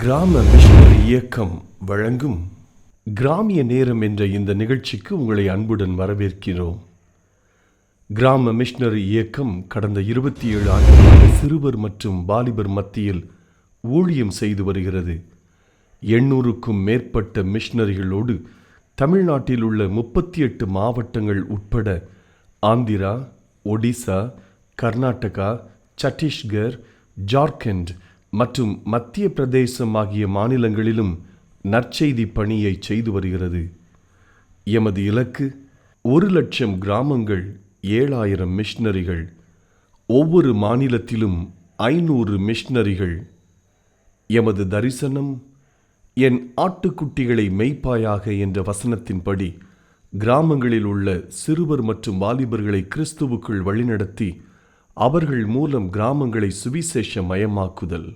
கிராம மிஷனரி இயக்கம் வழங்கும் கிராமிய நேரம் என்ற இந்த நிகழ்ச்சிக்கு உங்களை அன்புடன் வரவேற்கிறோம். கிராம மிஷனரி இயக்கம் கடந்த 27 ஆண்டுகளாக சிறுவர் மற்றும் வாலிபர் மத்தியில் ஊழியம் செய்து வருகிறது. 800க்கும் மேற்பட்ட மிஷனரிகளோடு தமிழ்நாட்டில் உள்ள 38 மாவட்டங்கள் உட்பட ஆந்திரா, ஒடிசா, கர்நாடகா, சத்தீஸ்கர், ஜார்க்கண்ட் மற்றும் மத்திய பிரதேசம் ஆகிய மாநிலங்களிலும் நற்செய்தி பணியை செய்து வருகிறது. எமது இலக்கு 1,00,000 கிராமங்கள், 7,000 மிஷனரிகள், ஒவ்வொரு மாநிலத்திலும் 500 மிஷனரிகள். எமது தரிசனம் என் ஆட்டுக்குட்டிகளை மேய்ப்பாயாக என்ற வசனத்தின்படி கிராமங்களில் உள்ள சிறுவர் மற்றும் வாலிபர்களை கிறிஸ்துவுக்குள் வழிநடத்தி அவர்கள் மூலம் கிராமங்களை சுவிசேஷ மயமாக்குதல்,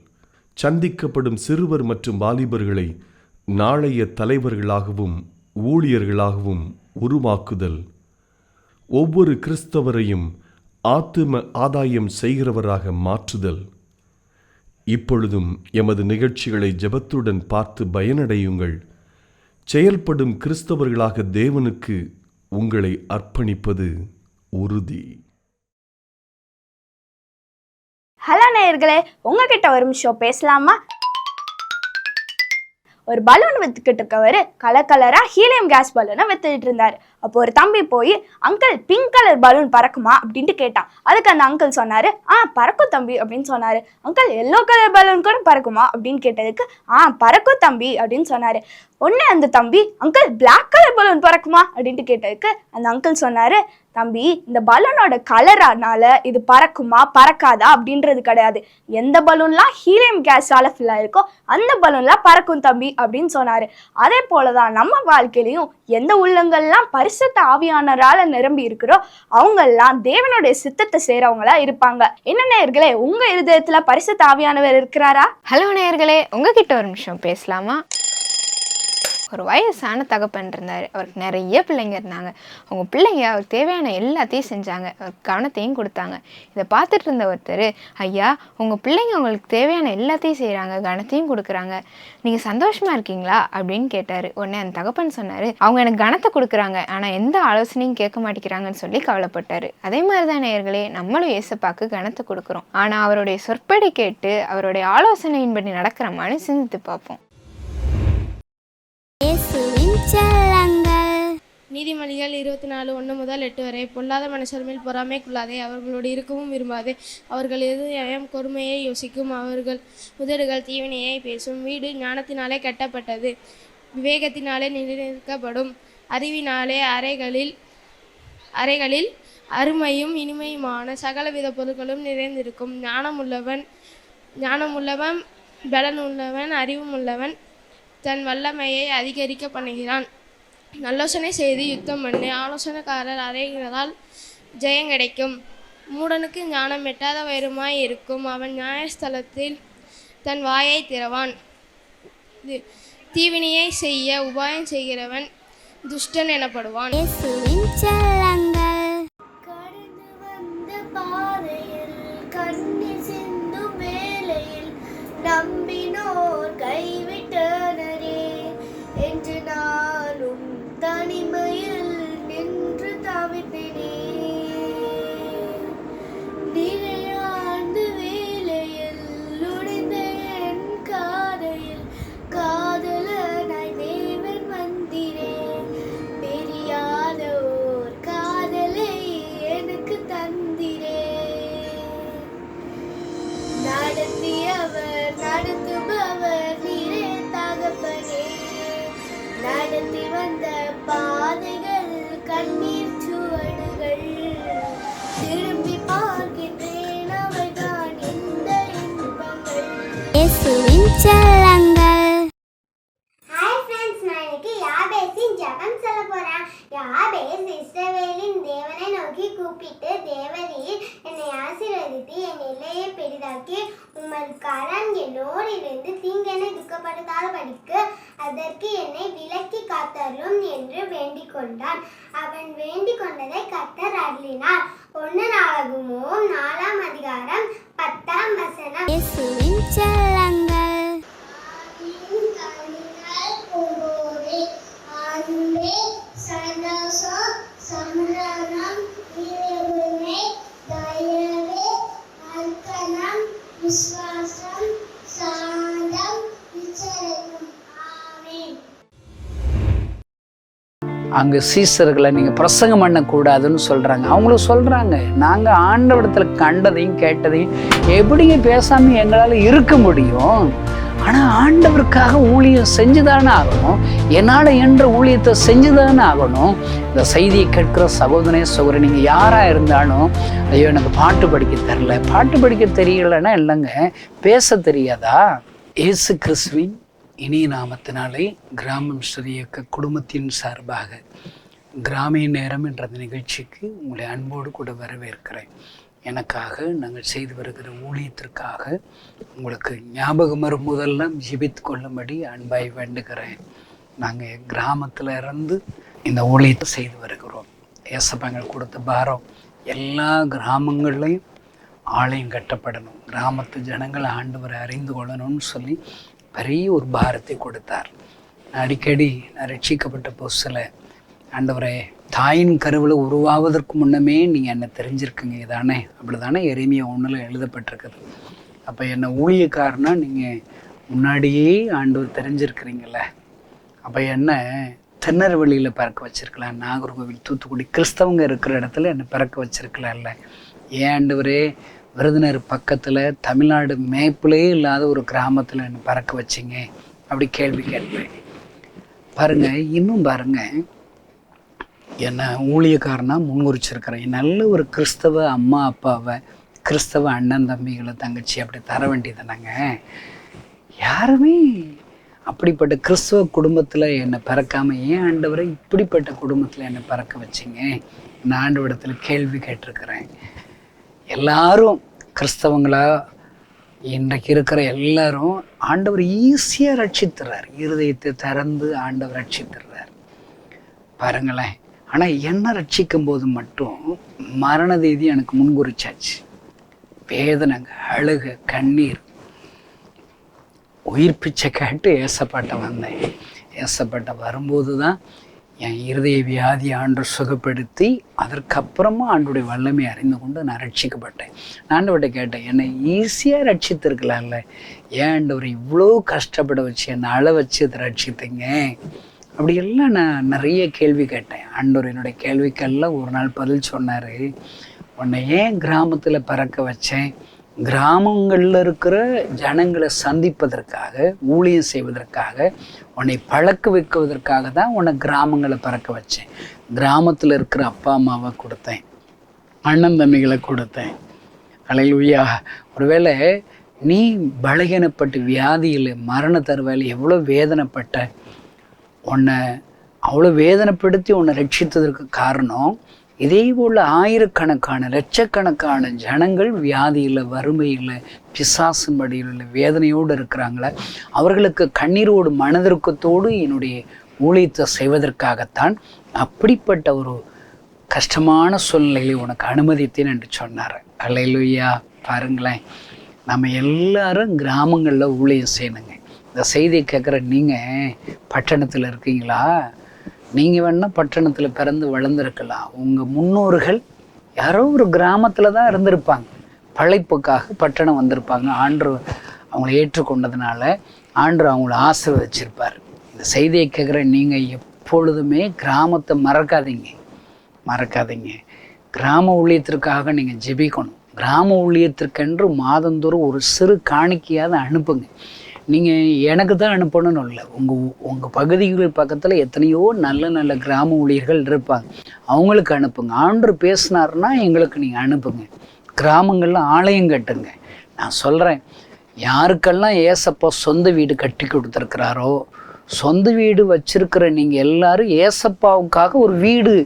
சந்திக்கப்படும் சிறுவர் மற்றும் வாலிபர்களை நாளைய தலைவர்களாகவும் ஊழியர்களாகவும் உருவாக்குதல், ஒவ்வொரு கிறிஸ்தவரையும் ஆத்தும ஆதாயம் செய்கிறவராக மாற்றுதல். இப்பொழுதும் எமது நிகழ்ச்சிகளை ஜெபத்துடன் பார்த்து பயனடையுங்கள். செயல்படும் கிறிஸ்தவர்களாக தேவனுக்கு உங்களை அர்ப்பணிப்பது உறுதி. ஹலோ நேயர்களே, உங்ககிட்ட ஒரு நிமிஷம் பேசலாமா? ஒரு பலூன் வித்துக்கிட்டு இருக்கவர் கலரா ஹீலியம் கேஸ் பலூனை வித்துட்டு இருந்தாரு. அப்போ ஒரு தம்பி போய், அங்கிள் பிங்க் கலர் பலூன் பறக்குமா அப்படின்ட்டு கேட்டான். அதுக்கு அந்த அங்கிள் சொன்னாரு, பறக்கும் தம்பி அப்படின்னு சொன்னாரு. அங்கிள் எல்லோ கலர் பலூன் கூட பறக்குமா அப்படின்னு கேட்டதுக்கு, பறக்கும் தம்பி அப்படின்னு சொன்னாரு. உடனே அந்த தம்பி, அங்கிள் பிளாக் கலர் பலூன் பறக்குமா அப்படின்ட்டு கேட்டதுக்கு அந்த அங்கிள் சொன்னாரு, தம்பி இந்த பலூனோட கலரானால இது பறக்குமா பறக்காதா அப்படின்றது கிடையாது. எந்த பலூன்லாம் ஹீலியம் கேஸால ஃபில் ஆயிருக்கோ அந்த பலூன்லாம் பறக்கும் தம்பி அப்படின்னு சொன்னாரு. அதே போலதான் நம்ம வாழ்க்கையிலையும் எந்த உள்ளங்கள்லாம் பரிசுத்த ஆவியானவரால நிரம்பி இருக்கிறோ அவங்கெல்லாம் தேவனுடைய சித்தத்தை செய்றவங்களா இருப்பாங்க. என்ன நேயர்களே, உங்க இருதயத்துல பரிசுத்த ஆவியானவர் இருக்கிறாரா? ஹலோ நேயர்களே, உங்ககிட்ட ஒரு நிமிஷம் பேசலாமா? ஒரு வயசான தகப்பன் இருந்தார். அவருக்கு நிறைய பிள்ளைங்க இருந்தாங்க. அவங்க பிள்ளைங்க அவருக்கு தேவையான எல்லாத்தையும் செஞ்சாங்க, அவருக்கு கவனத்தையும் கொடுத்தாங்க. இதை பார்த்துட்டு இருந்த ஒருத்தர், ஐயா உங்கள் பிள்ளைங்க உங்களுக்கு தேவையான எல்லாத்தையும் செய்கிறாங்க, கவனத்தையும் கொடுக்குறாங்க, நீங்கள் சந்தோஷமாக இருக்கீங்களா அப்படின்னு கேட்டார். உடனே அந்த தகப்பன் சொன்னார், அவங்க எனக்கு கவனத்தை கொடுக்குறாங்க, ஆனால் எந்த ஆலோசனையும் கேட்க மாட்டேங்கிறாங்கன்னு சொல்லி கவலைப்பட்டார். அதே மாதிரி தான் நேயர்களே, நம்மளும் ஏசப்பாக்கு கவனத்தை கொடுக்குறோம், ஆனால் அவருடைய சொற்படி கேட்டு அவருடைய ஆலோசனையின்படி நடக்கிறோமான்னு சிந்தித்து பார்ப்போம். நீதிமொழிகள் 24:1-8 வரை. பொல்லாத மனுஷர் மேல் பொறாமை கொள்ளாதே, அவர்களோடு இருக்கவும் விரும்பாதே. அவர்கள் இருதயம் கொடுமையை யோசிக்கும், அவர்கள் உதடுகள் தீவினையை பேசும். வீடு ஞானத்தினாலே கட்டப்பட்டது, விவேகத்தினாலே நிலைநிற்கப்படும். அறிவினாலே அறைகளில் அருமையும் இனிமையுமான சகலவித பொருட்களும் நிறைந்திருக்கும். ஞானமுள்ளவன் பலனுள்ளவன், அறிவுமுள்ளவன் தன் வல்லமையை அதிகரிக்க பண்ணுகிறான். நல்லோசனை செய்து யுத்தம் பண்ணு, ஆலோசனைக்காரர் அறைகிறதால் ஜெயம் கிடைக்கும். மூடனுக்கு ஞானம் எட்டாத வயருமாய் இருக்கும், அவன் நியாயஸ்தலத்தில் தன் வாயை திறவான். தீவினையை செய்ய உபாயம் செய்கிறவன் துஷ்டன் எனப்படுவான். நம்பினோர் கைவிட்டனரே என்று நானும் தனிமையில் நின்று தவித்தேனே. நிறையாண்டு வேளையில் உடைந்த என் காதையில் காதலனாய் தேவன் வந்திரே. பெரியாத ஓர் காதலை எனக்கு தந்திரே. நடத்தியவர் நடத்துபவர் நீரே தகப்பனே. நடத்தி வந்த பாதைகள் கண்ணீர் சுவடுகள், திரும்பி பார்க்கின்றேன் அவைதான் இந்த இன்பங்கள். ஹாய் ஃப்ரெண்ட்ஸ், நான் இன்னைக்கு யாபேசின் ஜெபம் சொல்ல போறேன். யாபேஸ் இஸ்ரவேலின் தேவனை நோக்கி கூப்பிட்டு, தேவரீர் என்னை ஆசீர்வதித்து என் எல்லையை பெரிதாக்கி உமது கரம் என்னோடிருந்து தீங்கென துக்கப்படுத்தாத படிக்கு அதற்கு என்னை விலக்கி காத்தரும் என்று வேண்டிக் கொண்டான். அவன் வேண்டிக் கொண்டதை கர்த்தர் அருளினார். 1 நாளாகமம் 4-10 வசனம். அங்கே சீசர்களை நீங்கள் பிரசங்கம் பண்ணக்கூடாதுன்னு சொல்கிறாங்க. அவங்களும் சொல்கிறாங்க, நாங்கள் ஆண்டவரிடத்தில் கண்டதையும் கேட்டதையும் எப்படிங்க பேசாமல் எங்களால் இருக்க முடியும்? ஆனால் ஆண்டவருக்காக ஊழியம் செஞ்சுதானே ஆகணும், என்னால் என்ற ஊழியத்தை செஞ்சுதானே ஆகணும். இந்த செய்தியை கேட்கிற சகோதரனே சகோதரி, நீங்கள் யாராக இருந்தாலும், ஐயோ எனக்கு பாட்டு படிக்க தெரில, பாட்டு படிக்க தெரியலைன்னா இல்லைங்க, பேச தெரியாதா? இயேசு கிறிஸ்துவின் இனிய நாமத்தினாலே கிராம மிஷனரி இயக்க குடும்பத்தின் சார்பாக கிராமிய நேரம் என்ற நிகழ்ச்சிக்கு உங்களை அன்போடு கூட வரவேற்கிறேன். எனக்காக நாங்கள் செய்து வருகிற ஊழியத்திற்காக உங்களுக்கு ஞாபகம் வரும் முதல்லாம் ஜெபித்து கொள்ளும்படி அன்பாய் வேண்டுகிறேன். நாங்கள் கிராமத்தில் இருந்து இந்த ஊழியத்தை செய்து வருகிறோம். ஏசப்பாங்கள் கொடுத்த பாரம் எல்லா கிராமங்கள்லையும் ஆலயம் கட்டப்படணும், கிராமத்து ஜனங்களை ஆண்டவரை அறிந்து கொள்ளணும்னு சொல்லி பெரிய ஒரு பாரத்தை கொடுத்தார். அடிக்கடி நான் ரட்சிக்கப்பட்ட புதுசில், ஆண்டவரே தாயின் கருவில் உருவாவதற்கு முன்னமே நீங்கள் என்னை தெரிஞ்சிருக்குங்க இதானே, அப்படி தானே எரேமியா 1 எழுதப்பட்டிருக்குது. அப்போ என்னை ஊழியக்காரனா நீங்கள் முன்னாடியே ஆண்டவர் தெரிஞ்சிருக்கிறீங்கள, அப்போ என்ன திருநெல்வேலியில் பிறக்க வச்சிருக்கலாம், நாகர்கோவில் தூத்துக்குடி கிறிஸ்தவங்க இருக்கிற இடத்துல என்னை பிறக்க வச்சிருக்கலாம்ல, ஏன் ஆண்டவரே விருதுநகர் பக்கத்தில் தமிழ்நாடு மேப்பிலே இல்லாத ஒரு கிராமத்தில் என்னை பறக்க வச்சிங்க அப்படி கேள்வி கேட்பேன். பாருங்கள், இன்னும் பாருங்கள், என்னை ஊழியக்காரனா முன்குறிச்சிருக்கிறேன். நல்ல ஒரு கிறிஸ்தவ அம்மா அப்பாவை, கிறிஸ்தவ அண்ணன் தம்பிகளை தங்கச்சி அப்படி தர வேண்டியதுனாங்க. யாருமே அப்படிப்பட்ட கிறிஸ்தவ குடும்பத்தில் என்னை பிறக்காமல் ஏன் ஆண்டவரை இப்படிப்பட்ட குடும்பத்தில் என்னை பிறக்க வச்சிங்க நான் ஆண்டவரிடத்தில் கேள்வி கேட்டிருக்கிறேன். எல்லாரும் கிறிஸ்தவங்களா இன்றைக்கு இருக்கிற எல்லாரும் ஆண்டவர் ஈஸியாக ரட்சித்துறார், இருதயத்தை திறந்து ஆண்டவர் ரட்சித்துறார் பாருங்களேன். ஆனால் என்ன ரட்சிக்கும் போது மட்டும் மரண தேதி எனக்கு முன்குறிச்சாச்சு. வேதனைங்க, அழுக, கண்ணீர், உயிர் பிச்சை கேட்டு ஏசப்பாட்ட வந்தேன். ஏசப்பாட்ட வரும்போது தான் என் இருதய வியாதி ஆண்டவர் சுகப்படுத்தி அதற்கப்புறமா ஆண்டுடைய வல்லமை அறிந்து கொண்டு நான் ரட்சிக்கப்பட்டேன். நான் ஆண்டவர்கிட்ட கேட்டேன், என்னை ஈஸியாக ரட்சித்திருக்கலாம்ல, ஏன் ஆண்டவர் இவ்வளோ கஷ்டப்பட வச்சு என்னை அழ வச்சு அதை ரட்சித்தீங்க அப்படியெல்லாம் நான் நிறைய கேள்வி கேட்டேன். ஆண்டவர் என்னுடைய கேள்விக்கெல்லாம் ஒரு நாள் பதில் சொன்னார். உன்னை ஏன் கிராமத்தில் பறக்க வச்சேன், கிராமங்களில் இருக்கிற ஜனங்களை சந்திப்பதற்காக, ஊழியம் செய்வதற்காக, உன்னை பழக்க வைக்குவதற்காக தான் உன்னை கிராமங்களை பறக்க வச்சேன். கிராமத்தில் இருக்கிற அப்பா அம்மாவை கொடுத்தேன், அண்ணன் தம்பிகளை கொடுத்தேன். அல்லேலூயா. ஒருவேளை நீ பலகீனப்பட்டு வியாதியில் மரண தருவாயில் எவ்வளோ வேதனைப்பட்ட, உன்னை அவ்வளோ வேதனைப்படுத்தி உன்னை ரட்சித்ததற்கு காரணம் இதே போல் ஆயிரக்கணக்கான லட்சக்கணக்கான ஜனங்கள் வியாதியில், வறுமையில், பிசாசின் படியில் வேதனையோடு இருக்கிறாங்களே, அவர்களுக்கு கண்ணீரோடு மனதிற்கத்தோடு என்னுடைய ஊழியத்தை செய்வதற்காகத்தான் அப்படிப்பட்ட ஒரு கஷ்டமான சூழ்நிலையை உனக்கு அனுமதித்தேன் என்று சொன்னார். அல்லேலூயா. பாருங்களேன், நம்ம எல்லாரும் கிராமங்களில் ஊழியம் செய்யணுங்க. இந்த செய்தியை கேட்குற நீங்கள் பட்டணத்தில் இருக்கீங்களா? நீங்கள் வேணால் பட்டணத்தில் பிறந்து வளர்ந்துருக்கலாம். உங்கள் முன்னோர்கள் யாரோ ஒரு கிராமத்தில் தான் இருந்திருப்பாங்க, பழைப்புக்காக பட்டணம் வந்திருப்பாங்க. ஆண்டவர் அவங்கள ஏற்றுக்கொண்டதுனால ஆண்டவர் அவங்கள ஆசீர்வதிச்சிருப்பார். இந்த செய்தியை கேட்குற நீங்கள் எப்பொழுதுமே கிராமத்தை மறக்காதீங்க. கிராம ஊழியத்திற்காக நீங்கள் ஜெபிக்கணும். கிராம ஊழியத்திற்கென்று மாதந்தோறும் ஒரு சிறு காணிக்கையாவது அனுப்புங்க. நீங்கள் எனக்கு தான் அனுப்பணும்னு இல்லை, உங்கள் பகுதிகள் பக்கத்தில் எத்தனையோ நல்ல கிராம ஊழியர்கள் இருப்பாங்க, அவங்களுக்கு அனுப்புங்க. ஆண்டவர் பேசினார்னா எங்களுக்கு நீங்கள் அனுப்புங்க. கிராமங்களில் ஆலயம் கட்டுங்க. நான் சொல்கிறேன், யாருக்கெல்லாம் ஏசப்பா சொந்த வீடு கட்டி கொடுத்துருக்கிறாரோ, சொந்த வீடு வச்சிருக்கிற நீங்கள் எல்லாரும் ஏசப்பாவுக்காக ஒரு வீடு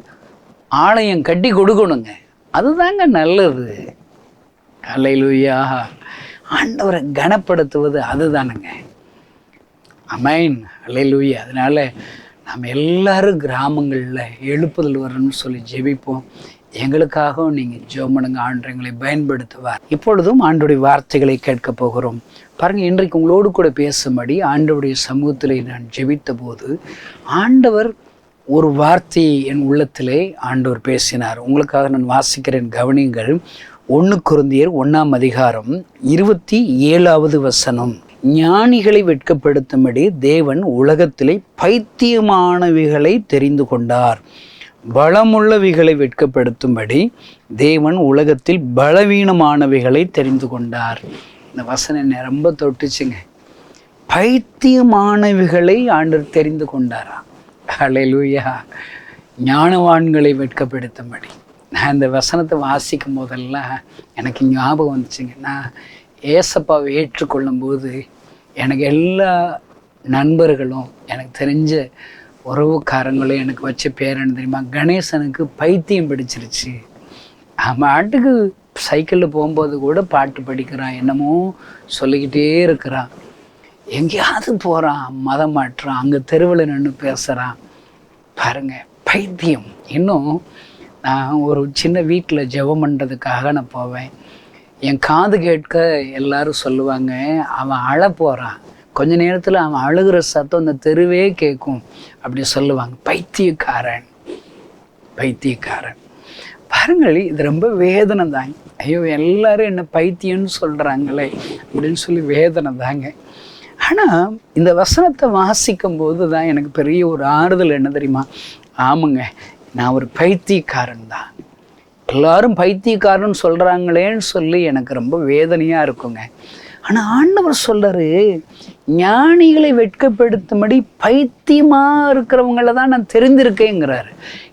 ஆலயம் கட்டி கொடுக்கணுங்க. அதுதாங்க நல்லது. அல்லேலூயா. ஆண்டவரை கனப்படுத்துவது அதுதானுங்க. ஆமென். அல்லேலூயா. அதனால் நாம் எல்லாரும் கிராமங்களில் எழுப்புதல் வரணும்னு சொல்லி ஜெபிப்போம். எங்களுக்காகவும் நீங்கள் ஜெபம் பண்ணுங்க. ஆண்டவர் எங்களை பயன்படுத்துவார். இப்பொழுதும் ஆண்டவருடைய வார்த்தைகளை கேட்க போகிறோம். பாருங்கள், இன்றைக்கு உங்களோடு கூட பேசும்படி ஆண்டவருடைய சமூகத்தில் நான் ஜெபித்த போது ஆண்டவர் ஒரு வார்த்தையை என் உள்ளத்திலே ஆண்டவர் பேசினார். உங்களுக்காக நான் வாசிக்கிறேன், கவனியுங்கள். 1 கொரிந்தியர் 1 அதிகாரம் 27வது வசனம். ஞானிகளை வெட்கப்படுத்தும்படி தேவன் உலகத்திலே பைத்தியமானவைகளை தெரிந்து கொண்டார். பலமுள்ளவைகளை வெட்கப்படுத்தும்படி தேவன் உலகத்தில் பலவீனமானவைகளை தெரிந்து கொண்டார். இந்த வசனம் என்னை ரொம்ப தொட்டுச்சுங்க. பைத்தியமானவைகளை ஆண்டவர் தெரிந்து கொண்டாரா? ஹல்லேலூயா. ஞானவான்களை வெட்கப்படுத்தும்படி. நான் இந்த வசனத்தை வாசிக்கும் போதெல்லாம் எனக்கு ஞாபகம் வந்துச்சுங்க. நான் ஏசப்பாவை ஏற்றுக்கொள்ளும் போது எனக்கு எல்லா நண்பர்களும் எனக்கு தெரிஞ்ச உறவுக்காரங்களும் எனக்கு வச்ச பேர் என்ன தெரியுமா? கணேசனுக்கு பைத்தியம் பிடிச்சிருச்சு. அவன் ஆட்டுக்கு சைக்கிளில் போகும்போது கூட பாட்டு படிக்கிறான், என்னமோ சொல்லிக்கிட்டே இருக்கிறான், எங்கேயாவது போகிறான், மதம் மாற்றான், அங்கே தெருவில் நின்று பேசுகிறான். பாருங்க, பைத்தியம். இன்னும் நான் ஒரு சின்ன வீட்டில் ஜெபம் பண்ணுறதுக்காக நான் போவேன். என் காது கேட்க எல்லாரும் சொல்லுவாங்க, அவன் அழ போகிறான், கொஞ்ச நேரத்தில் அவன் அழுகிற சத்தம் அந்த தெருவே கேட்கும் அப்படி சொல்லுவாங்க. பைத்தியக்காரன், பைத்தியக்காரன். பாருங்கள், இது ரொம்ப வேதனை தாங்க. ஐயோ, எல்லாரும் என்ன பைத்தியம்னு சொல்கிறாங்களே அப்படின்னு சொல்லி வேதனை தாங்க. ஆனால் இந்த வசனத்தை வாசிக்கும் போது தான் எனக்கு பெரிய ஒரு ஆறுதல். என்ன தெரியுமா? ஆமாங்க, நான் ஒரு பைத்தியக்காரன் தான். எல்லாரும் பைத்தியக்காரன் சொல்கிறாங்களேன்னு சொல்லி எனக்கு ரொம்ப வேதனையாக இருக்குங்க. ஆனால் ஆண்டவர் சொல்றாரு, ஞானிகளை வெட்கப்படுத்தும்படி பைத்தியமாக இருக்கிறவங்கள தான் நான் தெரிஞ்சிருக்கேங்கிறாரு.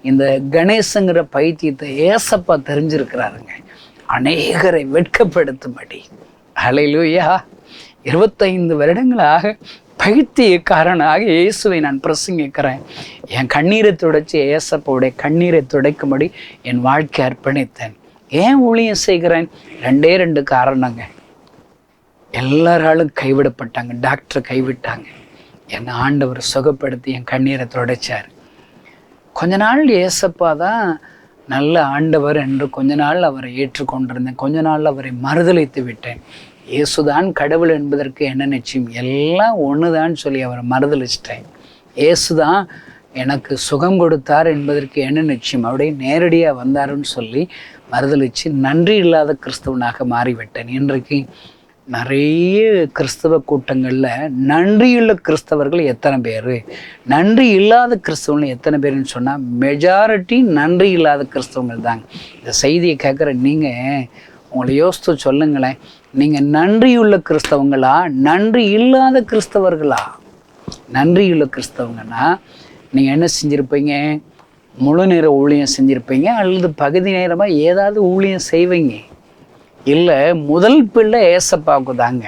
இந்த கணேசங்கிற பைத்தியத்தை ஏசப்பா தெரிஞ்சிருக்கிறாருங்க, அநேகரை வெட்கப்படுத்தும்படி. ஹல்லேலூயா. 25 வருடங்களாக பைத்தியக்காரனாக இயேசுவை நான் பிரசங்கிக்கிறேன். என் கண்ணீரை துடைச்சி ஏசப்பாவுடைய கண்ணீரை துடைக்கும்படி என் வாழ்க்கை அர்ப்பணித்தேன். ஏன் ஊழியம் செய்கிறேன்? 2 காரணங்க. எல்லாராலும் கைவிடப்பட்டாங்க, டாக்டர் கைவிட்டாங்க, என்னை ஆண்டவர் சுகப்படுத்தி என் கண்ணீரை துடைச்சார். கொஞ்ச நாள் ஏசப்பா தான் நல்ல ஆண்டவர் என்று கொஞ்ச நாள் அவரை ஏற்றுக்கொண்டிருந்தேன். கொஞ்ச நாள் அவரை மறுதலித்து விட்டேன். இயேசுதான் கடவுள் என்பதற்கு என்ன நிச்சயம்? எல்லாம் ஒன்று தான் சொல்லி அவரை மறுதலிச்சிட்டேன். இயேசுதான் எனக்கு சுகம் கொடுத்தார் என்பதற்கு என்ன நிச்சயம்? அப்படியே நேரடியாக வந்தாருன்னு சொல்லி மறுதலிச்சு நன்றி இல்லாத கிறிஸ்தவனாக மாறிவிட்டேன். இன்றைக்கு நிறைய கிறிஸ்தவ கூட்டங்களில் நன்றியுள்ள கிறிஸ்தவர்கள் எத்தனை பேர், நன்றி இல்லாத கிறிஸ்தவர்கள் எத்தனை பேருன்னு சொன்னால் மெஜாரிட்டி நன்றி இல்லாத கிறிஸ்தவங்கள் தாங்க. இந்த செய்தியை கேட்குற நீங்கள் உங்களை யோசித்து சொல்லுங்களேன், நீங்கள் நன்றியுள்ள கிறிஸ்தவங்களா நன்றி இல்லாத கிறிஸ்தவர்களா? நன்றியுள்ள கிறிஸ்தவங்கன்னா நீங்கள் என்ன செஞ்சுருப்பீங்க? முழு நேர ஊழியம் செஞ்சுருப்பீங்க, அல்லது பகுதி நேரமாக ஏதாவது ஊழியம் செய்வீங்க. இல்லை, முதல் பிள்ளை ஏசப்பாவுக்கு தாங்க.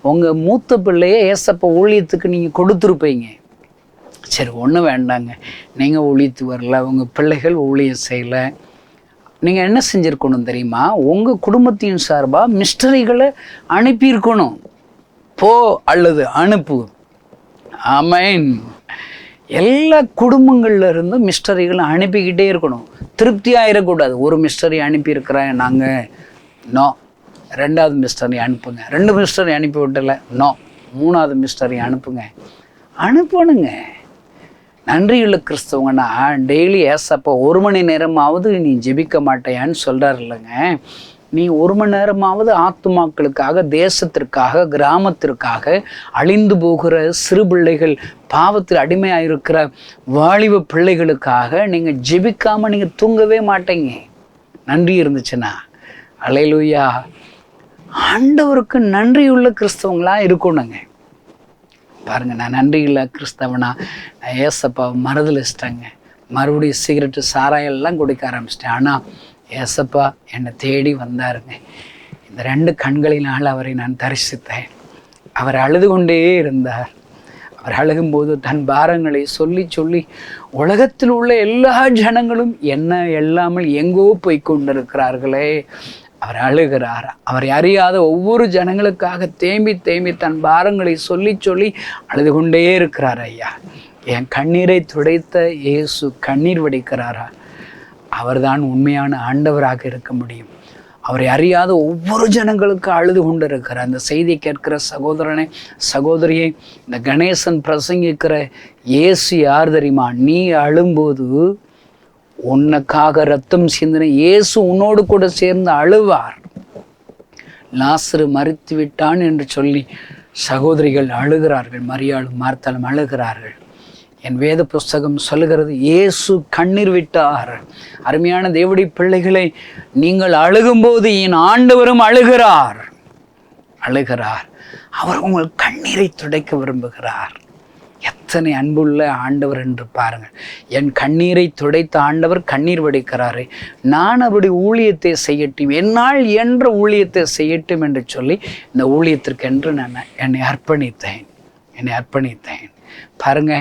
உங்கள் மூத்த பிள்ளையை ஏசப்பா ஊழியத்துக்கு நீங்கள் கொடுத்துருப்பீங்க. சரி, ஒன்றும் வேண்டாங்க, நீங்கள் ஊழியத்துக்கு வரல, உங்கள் பிள்ளைகள் ஊழியம் செய்யலை, நீங்கள் என்ன செஞ்சுருக்கணும் தெரியுமா? உங்கள் குடும்பத்தின் சார்பாக மிஸ்டரிகளை அனுப்பியிருக்கணும். போ அல்லது அனுப்பு. ஆமேன். எல்லா குடும்பங்கள்ல இருந்தும் மிஸ்டரிகளை அனுப்பிக்கிட்டே இருக்கணும். திருப்தி ஆகிடக்கூடாது. ஒரு மிஸ்டரி அனுப்பியிருக்கிறேன் நாங்கள், நோ. 2வது மிஸ்டரி அனுப்புங்க. 2 மிஸ்டரி அனுப்பி விட்டல, நோ. 3வது மிஸ்டரி அனுப்புங்க. அனுப்பணுங்க. நன்றியுள்ள கிறிஸ்தவங்கன்னா டெய்லி ஏசப்பா 1 மணி நேரமாவது நீ ஜெபிக்க மாட்டேயான்னு சொல்கிறார் இல்லைங்க. நீ 1 மணி நேரமாவது ஆத்துமாக்களுக்காக, தேசத்திற்காக, கிராமத்திற்காக, அழிந்து போகிற சிறு பிள்ளைகள், பாவத்தில் அடிமையாக இருக்கிற வாலிப பிள்ளைகளுக்காக நீங்கள் ஜெபிக்காமல் நீங்கள் தூங்கவே மாட்டீங்க. நன்றி இருந்துச்சுன்னா. அல்லேலூயா. ஆண்டவருக்கு நன்றியுள்ள கிறிஸ்தவங்களாக இருக்கணுங்க. பாருங்கள், நான் நன்றி இல்லை கிறிஸ்தவனா, நான் ஏசப்பாவை மறுதலிச்சிட்டேங்க. மறுபடியும் சிகரெட்டு சாராயெல்லாம் குடிக்க ஆரம்பிச்சிட்டேன். ஆனால் ஏசப்பா என்னை தேடி வந்தாருங்க. இந்த 2 கண்களினால் அவரை நான் தரிசித்தேன். அவர் அழுது கொண்டே இருந்தார். அவர் அழுகும்போது தன் பாரங்களை சொல்லி சொல்லி உலகத்தில் உள்ள எல்லா ஜனங்களும் என்ன எல்லாமல் எங்கோ போய் கொண்டிருக்கிறார்களே, அவர் அழுகிறார். அவரை அறியாத ஒவ்வொரு ஜனங்களுக்காக தேம்பி தேம்பி தன் பாரங்களை சொல்லி சொல்லி அழுது கொண்டே இருக்கிறார். ஐயா, என் கண்ணீரை துடைத்த இயேசு கண்ணீர் வடிக்கிறாரா? அவர்தான் உண்மையான ஆண்டவராக இருக்க முடியும். அவரை அறியாத ஒவ்வொரு ஜனங்களுக்கு அழுது கொண்டு இருக்கிறார். அந்த செய்தியை கேட்கிற சகோதரனே, சகோதரியை, இந்த கணேசன் பிரசங்கிக்கிற இயேசு யார் தெரியுமா? நீ அழும்போது உனக்காக ரத்தம் சிந்தின இயேசு உன்னோடு கூட சேர்ந்து அழுவார். லாசரு மரித்து விட்டான் என்று சொல்லி சகோதரிகள் அழுகிறார்கள், மரியாளும் மார்த்தாலும் அழுகிறார்கள். என் வேத புஸ்தகம் சொல்லுகிறது, இயேசு கண்ணீர் விட்டார். அருமையான தேவனுடைய பிள்ளைகளை, நீங்கள் அழுகும்போது என் ஆண்டவரும் அழுகிறார். அவர் உங்கள் கண்ணீரை துடைக்க விரும்புகிறார். எத்தனை அன்புள்ள ஆண்டவர் என்று பாருங்கள். என் கண்ணீரை துடைத்த ஆண்டவர் கண்ணீர் வடிக்கிறாரே, நான் அவருடைய ஊழியத்தை செய்யட்டும், என்னால் என்ற ஊழியத்தை செய்யட்டும் என்று சொல்லி இந்த ஊழியத்திற்கென்று நான் என்னை அர்ப்பணித்தேன். பாருங்க,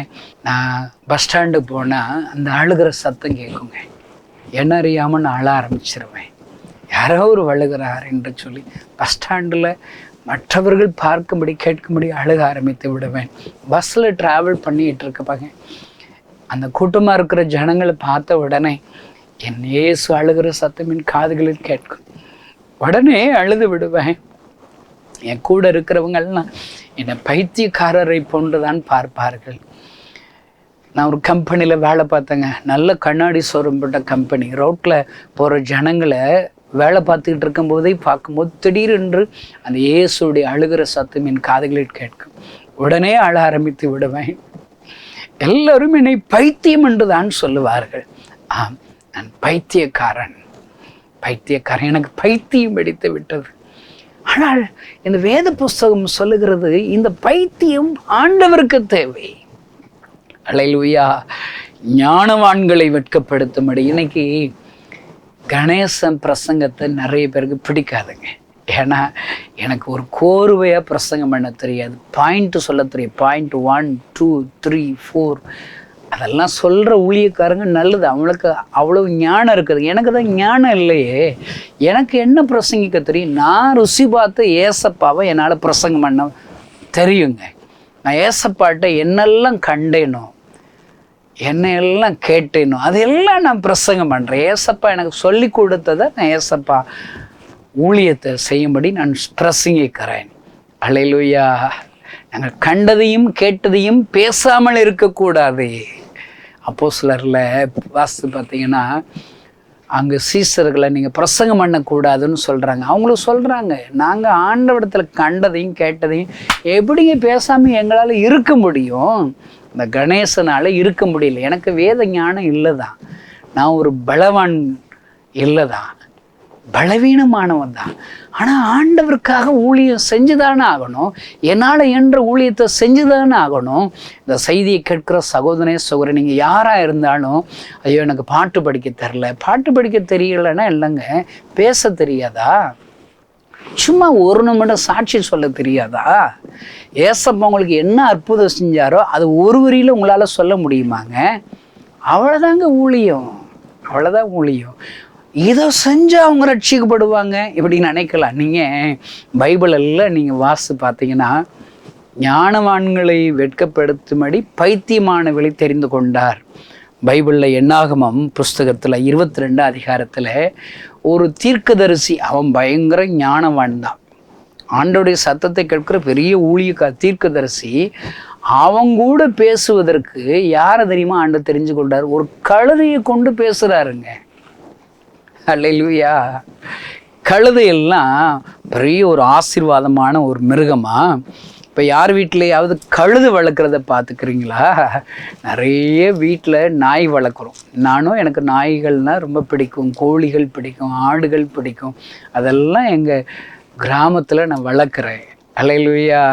நான் பஸ் ஸ்டாண்டு போனால் அந்த அழுகிற சத்தம் கேட்குங்க. என்ன அறியாமல் நான் அழ ஆரம்பிச்சிருவேன். யாரோ ஒரு அழுகிறார் என்று சொல்லி பஸ் ஸ்டாண்டில் மற்றவர்கள் பார்க்கும்படி கேட்கும்படி அழுக ஆரம்பித்து விடுவேன். பஸ்ஸில் ட்ராவல் பண்ணிகிட்டு இருப்பாங்க, அந்த கூட்டமாக இருக்கிற ஜனங்களை பார்த்த உடனே என் இயேசு அழுகிற சத்தம் என் காதுகளில் கேட்கும். உடனே அழுது விடுவேன். என் கூட இருக்கிறவங்கள்லாம் என்னை பைத்தியக்காரரை போன்றுதான் பார்ப்பார்கள். நான் ஒரு கம்பெனியில் வேலை பார்த்தேங்க, நல்ல கண்ணாடி ஷோரூம் போட்ட கம்பெனி. ரோட்டில் போகிற ஜனங்களை வேலை பார்த்துக்கிட்டு இருக்கும்போதே பார்க்கும்போது திடீரென்று அந்த இயேசுடைய அழுகிற சத்தம் என் காதுகளில் கேட்கும். உடனே அழ ஆரம்பித்து விடுவேன். எல்லோரும் என்னை பைத்தியம் என்று தான் சொல்லுவார்கள். ஆம், நான் பைத்தியக்காரன். எனக்கு பைத்தியம் பிடித்து விட்டது. ஆனால் இந்த வேத புஸ்தகம் சொல்லுகிறது, இந்த பைத்தியம் ஆண்டவருக்கு தேவை. அல்லேலூயா. ஞானவான்களை வெட்கப்படுத்தும்படி. இன்னைக்கு கணேசன் பிரசங்கத்தை நிறைய பேருக்கு பிடிக்காதுங்க. ஏன்னா எனக்கு ஒரு கோர்வையாக பிரசங்கம் பண்ண தெரியாது, பாயிண்ட் சொல்ல தெரியும். பாயிண்ட் 1 2 3 4 அதெல்லாம் சொல்கிற ஊழியக்காரங்க நல்லது, அவங்களுக்கு அவ்வளோ ஞானம் இருக்குது. எனக்கு தான் ஞானம் இல்லையே. எனக்கு என்ன பிரசங்கிக்க தெரியும்? நான் ருசி பார்த்து ஏசப்பாவை என்னால் பிரசங்கம் பண்ண தெரியுங்க. நான் ஏசப்பாட்ட என்னெல்லாம் கண்டேனோ, என்னையெல்லாம் கேட்டேனோ அதெல்லாம் நான் பிரசங்கம் பண்ணுறேன். ஏசப்பா எனக்கு சொல்லி கொடுத்ததை நான் ஏசப்பா ஊழியத்தை செய்யும்படி நான் பிரசங்கிக்கிறேன். அல்லேலூயா. நாங்கள் கண்டதையும் கேட்டதையும் பேசாமல் இருக்கக்கூடாது. அப்போஸ்தலரில் வாஸ்து பார்த்தீங்கன்னா, அங்கே சீசர்களை நீங்கள் பிரசங்கம் பண்ணக்கூடாதுன்னு சொல்கிறாங்க. அவங்களும் சொல்கிறாங்க, நாங்கள் ஆண்டவரிடத்தில் கண்டதையும் கேட்டதையும் எப்படிங்க பேசாமல் எங்களால் இருக்க முடியும்? இந்த கணேசனால் இருக்க முடியல. எனக்கு வேத ஞானம் இல்லை தான், நான் ஒரு பலவான் இல்லை தான், பலவீனமானவன் தான். ஆனால் ஆண்டவருக்காக ஊழியம் செஞ்சுதானே ஆகணும். என்னால் என்ற ஊழியத்தை செஞ்சுதானே ஆகணும். இந்த செய்தியை கேட்குற சகோதரனே சகோதரி, நீங்கள் யாராக இருந்தாலும், ஐயோ எனக்கு பாட்டு படிக்க தெரியலைன்னா இல்லைங்க, பேச தெரியாதா? சும்மா ஒரு நிமிடம் சாட்சி சொல்ல தெரியாதா? ஏசப்பா உங்களுக்கு என்ன அற்புதம் செஞ்சாரோ அது ஒரு வரியில் உங்களால் சொல்ல முடியுமாங்க? அவ்வளோதாங்க ஊழியம், அவ்வளோதான் ஊழியம். இதை செஞ்சால் அவங்க ரட்சிக்கப்படுவாங்க இப்படி நினைக்கலாம். நீங்கள் பைபிள் எல்லாம் நீங்கள் வாசித்து பார்த்தீங்கன்னா, ஞானவான்களை வெட்கப்படுத்தும்படி பைத்தியமானவர்களை தெரிந்து கொண்டார். பைபிளில் என்னாகமம் புஸ்தகத்தில் 22 அதிகாரத்தில் ஒரு தீர்க்கதரிசி, அவன் பயங்கர ஞானவான் தான், ஆண்டோடைய சத்தத்தை கேட்கிற பெரிய ஊழிய தீர்க்கதரிசி. அவங்க பேசுவதற்கு யாரை தெரியுமா ஆண்டு தெரிஞ்சு கொண்டார்? ஒரு கழுதையை கொண்டு பேசுகிறாருங்க. அல்லேலூயா. கழுதையெல்லாம் பெரிய ஒரு ஆசீர்வாதமான ஒரு மிருகமா. இப்போ யார் வீட்டிலையாவது கழுது வளர்க்குறத பார்த்துக்கிறீங்களா? நிறைய வீட்டில் நாய் வளர்க்குறோம். எனக்கு நாய்கள்னால் ரொம்ப பிடிக்கும், கோழிகள் பிடிக்கும், ஆடுகள் பிடிக்கும். அதெல்லாம் எங்கள் கிராமத்தில் நான் வளர்க்குறேன். அல்லேலூயா.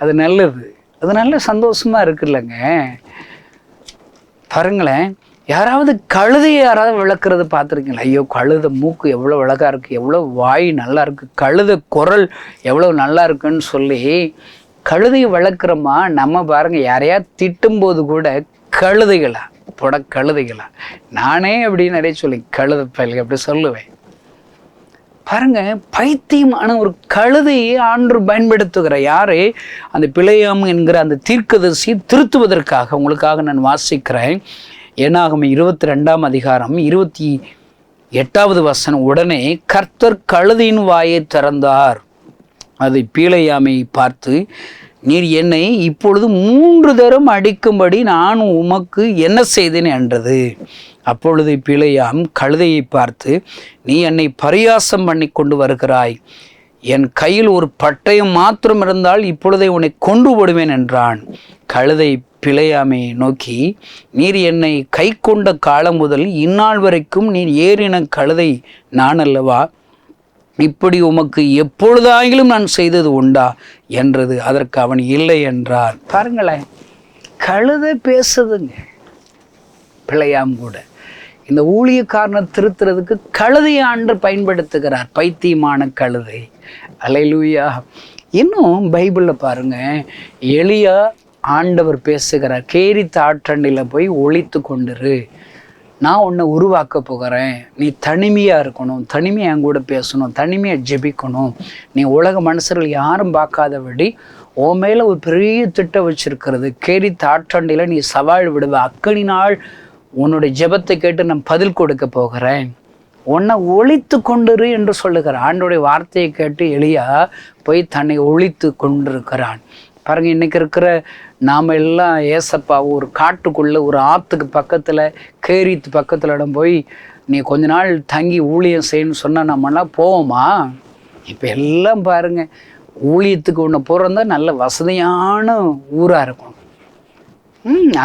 அது நல்லது, அது நல்ல சந்தோஷமாக இருக்குல்லங்க. பாருங்களேன், யாராவது கழுதையை யாராவது வளர்க்குறது பார்த்துருக்கீங்களா? ஐயோ, கழுதை மூக்கு எவ்வளோ அழகாக இருக்குது, எவ்வளோ வாய் நல்லா இருக்குது, கழுதை குரல் எவ்வளோ நல்லா இருக்குன்னு சொல்லி கழுதையை வளர்க்குறோமா? நம்ம பாருங்கள், யாரையா திட்டும்போது கூட கழுதைகளா கழுதைகளா, நானே அப்படின்னு நிறைய சொல்லி கழுதை பயல் அப்படி சொல்லுவேன். பாருங்க, பைத்தியமான ஒரு கழுதையை ஆண்டு பயன்படுத்துகிற யாரு? அந்த பிலேயாம் என்கிற அந்த தீர்க்கதரிசியை திருத்துவதற்காக. உங்களுக்காக நான் வாசிக்கிறேன். என்னாகமம் 22 அதிகாரம் 28வது வசனம். உடனே கர்த்தர் கழுதையின் வாயை திறந்தார். அது பிலேயாமை பார்த்து, நீர் என்னை இப்பொழுது 3 தரம் அடிக்கும்படி நான் உமக்கு என்ன செய்தேன் என்றது. அப்பொழுது பிலேயாம் கழுதையை பார்த்து, நீ என்னை பரியாசம் பண்ணி கொண்டு வருகிறாய், என் கையில் ஒரு பட்டயம் மாத்திரம் இருந்தால் இப்பொழுதே உன்னை கொண்டு போடுவேன் என்றான். கழுதை பிழையாமை நோக்கி, நீர் என்னை கை கொண்ட காலம் முதல் இந்நாள் வரைக்கும் நீர் ஏறின கழுதை நான் அல்லவா? இப்படி உமக்கு எப்பொழுதாயிலும் நான் செய்தது உண்டா என்றது. அதற்கு அவன் இல்லை என்றார். பாருங்களேன், கழுதை பேசுதுங்க. பிழையாம் கூட இந்த ஊழியக்காரனை திருத்துறதுக்கு கழுதையை ஆண்டு பயன்படுத்துகிறார். பைத்தியமான கழுதை. அல்லேலூயா. இன்னும் பைபிளில் பாருங்க, எலியா ஆண்டவர் பேசுகிறார். கேரித் ஆற்றண்டில் போய் ஒளித்து கொண்டிரு, நான் உன்னை உருவாக்க போகிறேன். நீ தனிமையாக இருக்கணும், தனிமையாக என் கூட பேசணும், தனிமையாக ஜெபிக்கணும். நீ உலக மனுஷர்கள் யாரும் பார்க்காதபடி உன் மேலே ஒரு பெரிய திட்டம் வச்சிருக்கிறது. கேரித் ஆற்றண்டில் நீ சவால் விடுவ. அக்கனினால் உன்னுடைய ஜெபத்தை கேட்டு நான் பதில் கொடுக்க போகிறேன். உன்னை ஒழித்து கொண்டிரு என்று சொல்லுகிறார். ஆண்டோடைய வார்த்தையை கேட்டு எலியா போய் தன்னை ஒழித்து கொண்டிருக்கிறான். பாருங்க, இன்னைக்கு இருக்கிற நாம் எல்லாம் ஏசப்பா ஒரு காட்டுக்குள்ளே ஒரு ஆற்றுக்கு பக்கத்தில் கேரித்து பக்கத்தில் இடம் போய் நீ கொஞ்ச நாள் தங்கி ஊழியம் செய்யணும்னு சொன்னால் நம்மளாம் போவோமா? இப்போ எல்லாம் பாருங்கள், ஊழியத்துக்கு ஒன்று போகிறதா நல்ல வசதியான ஊராக இருக்கணும்.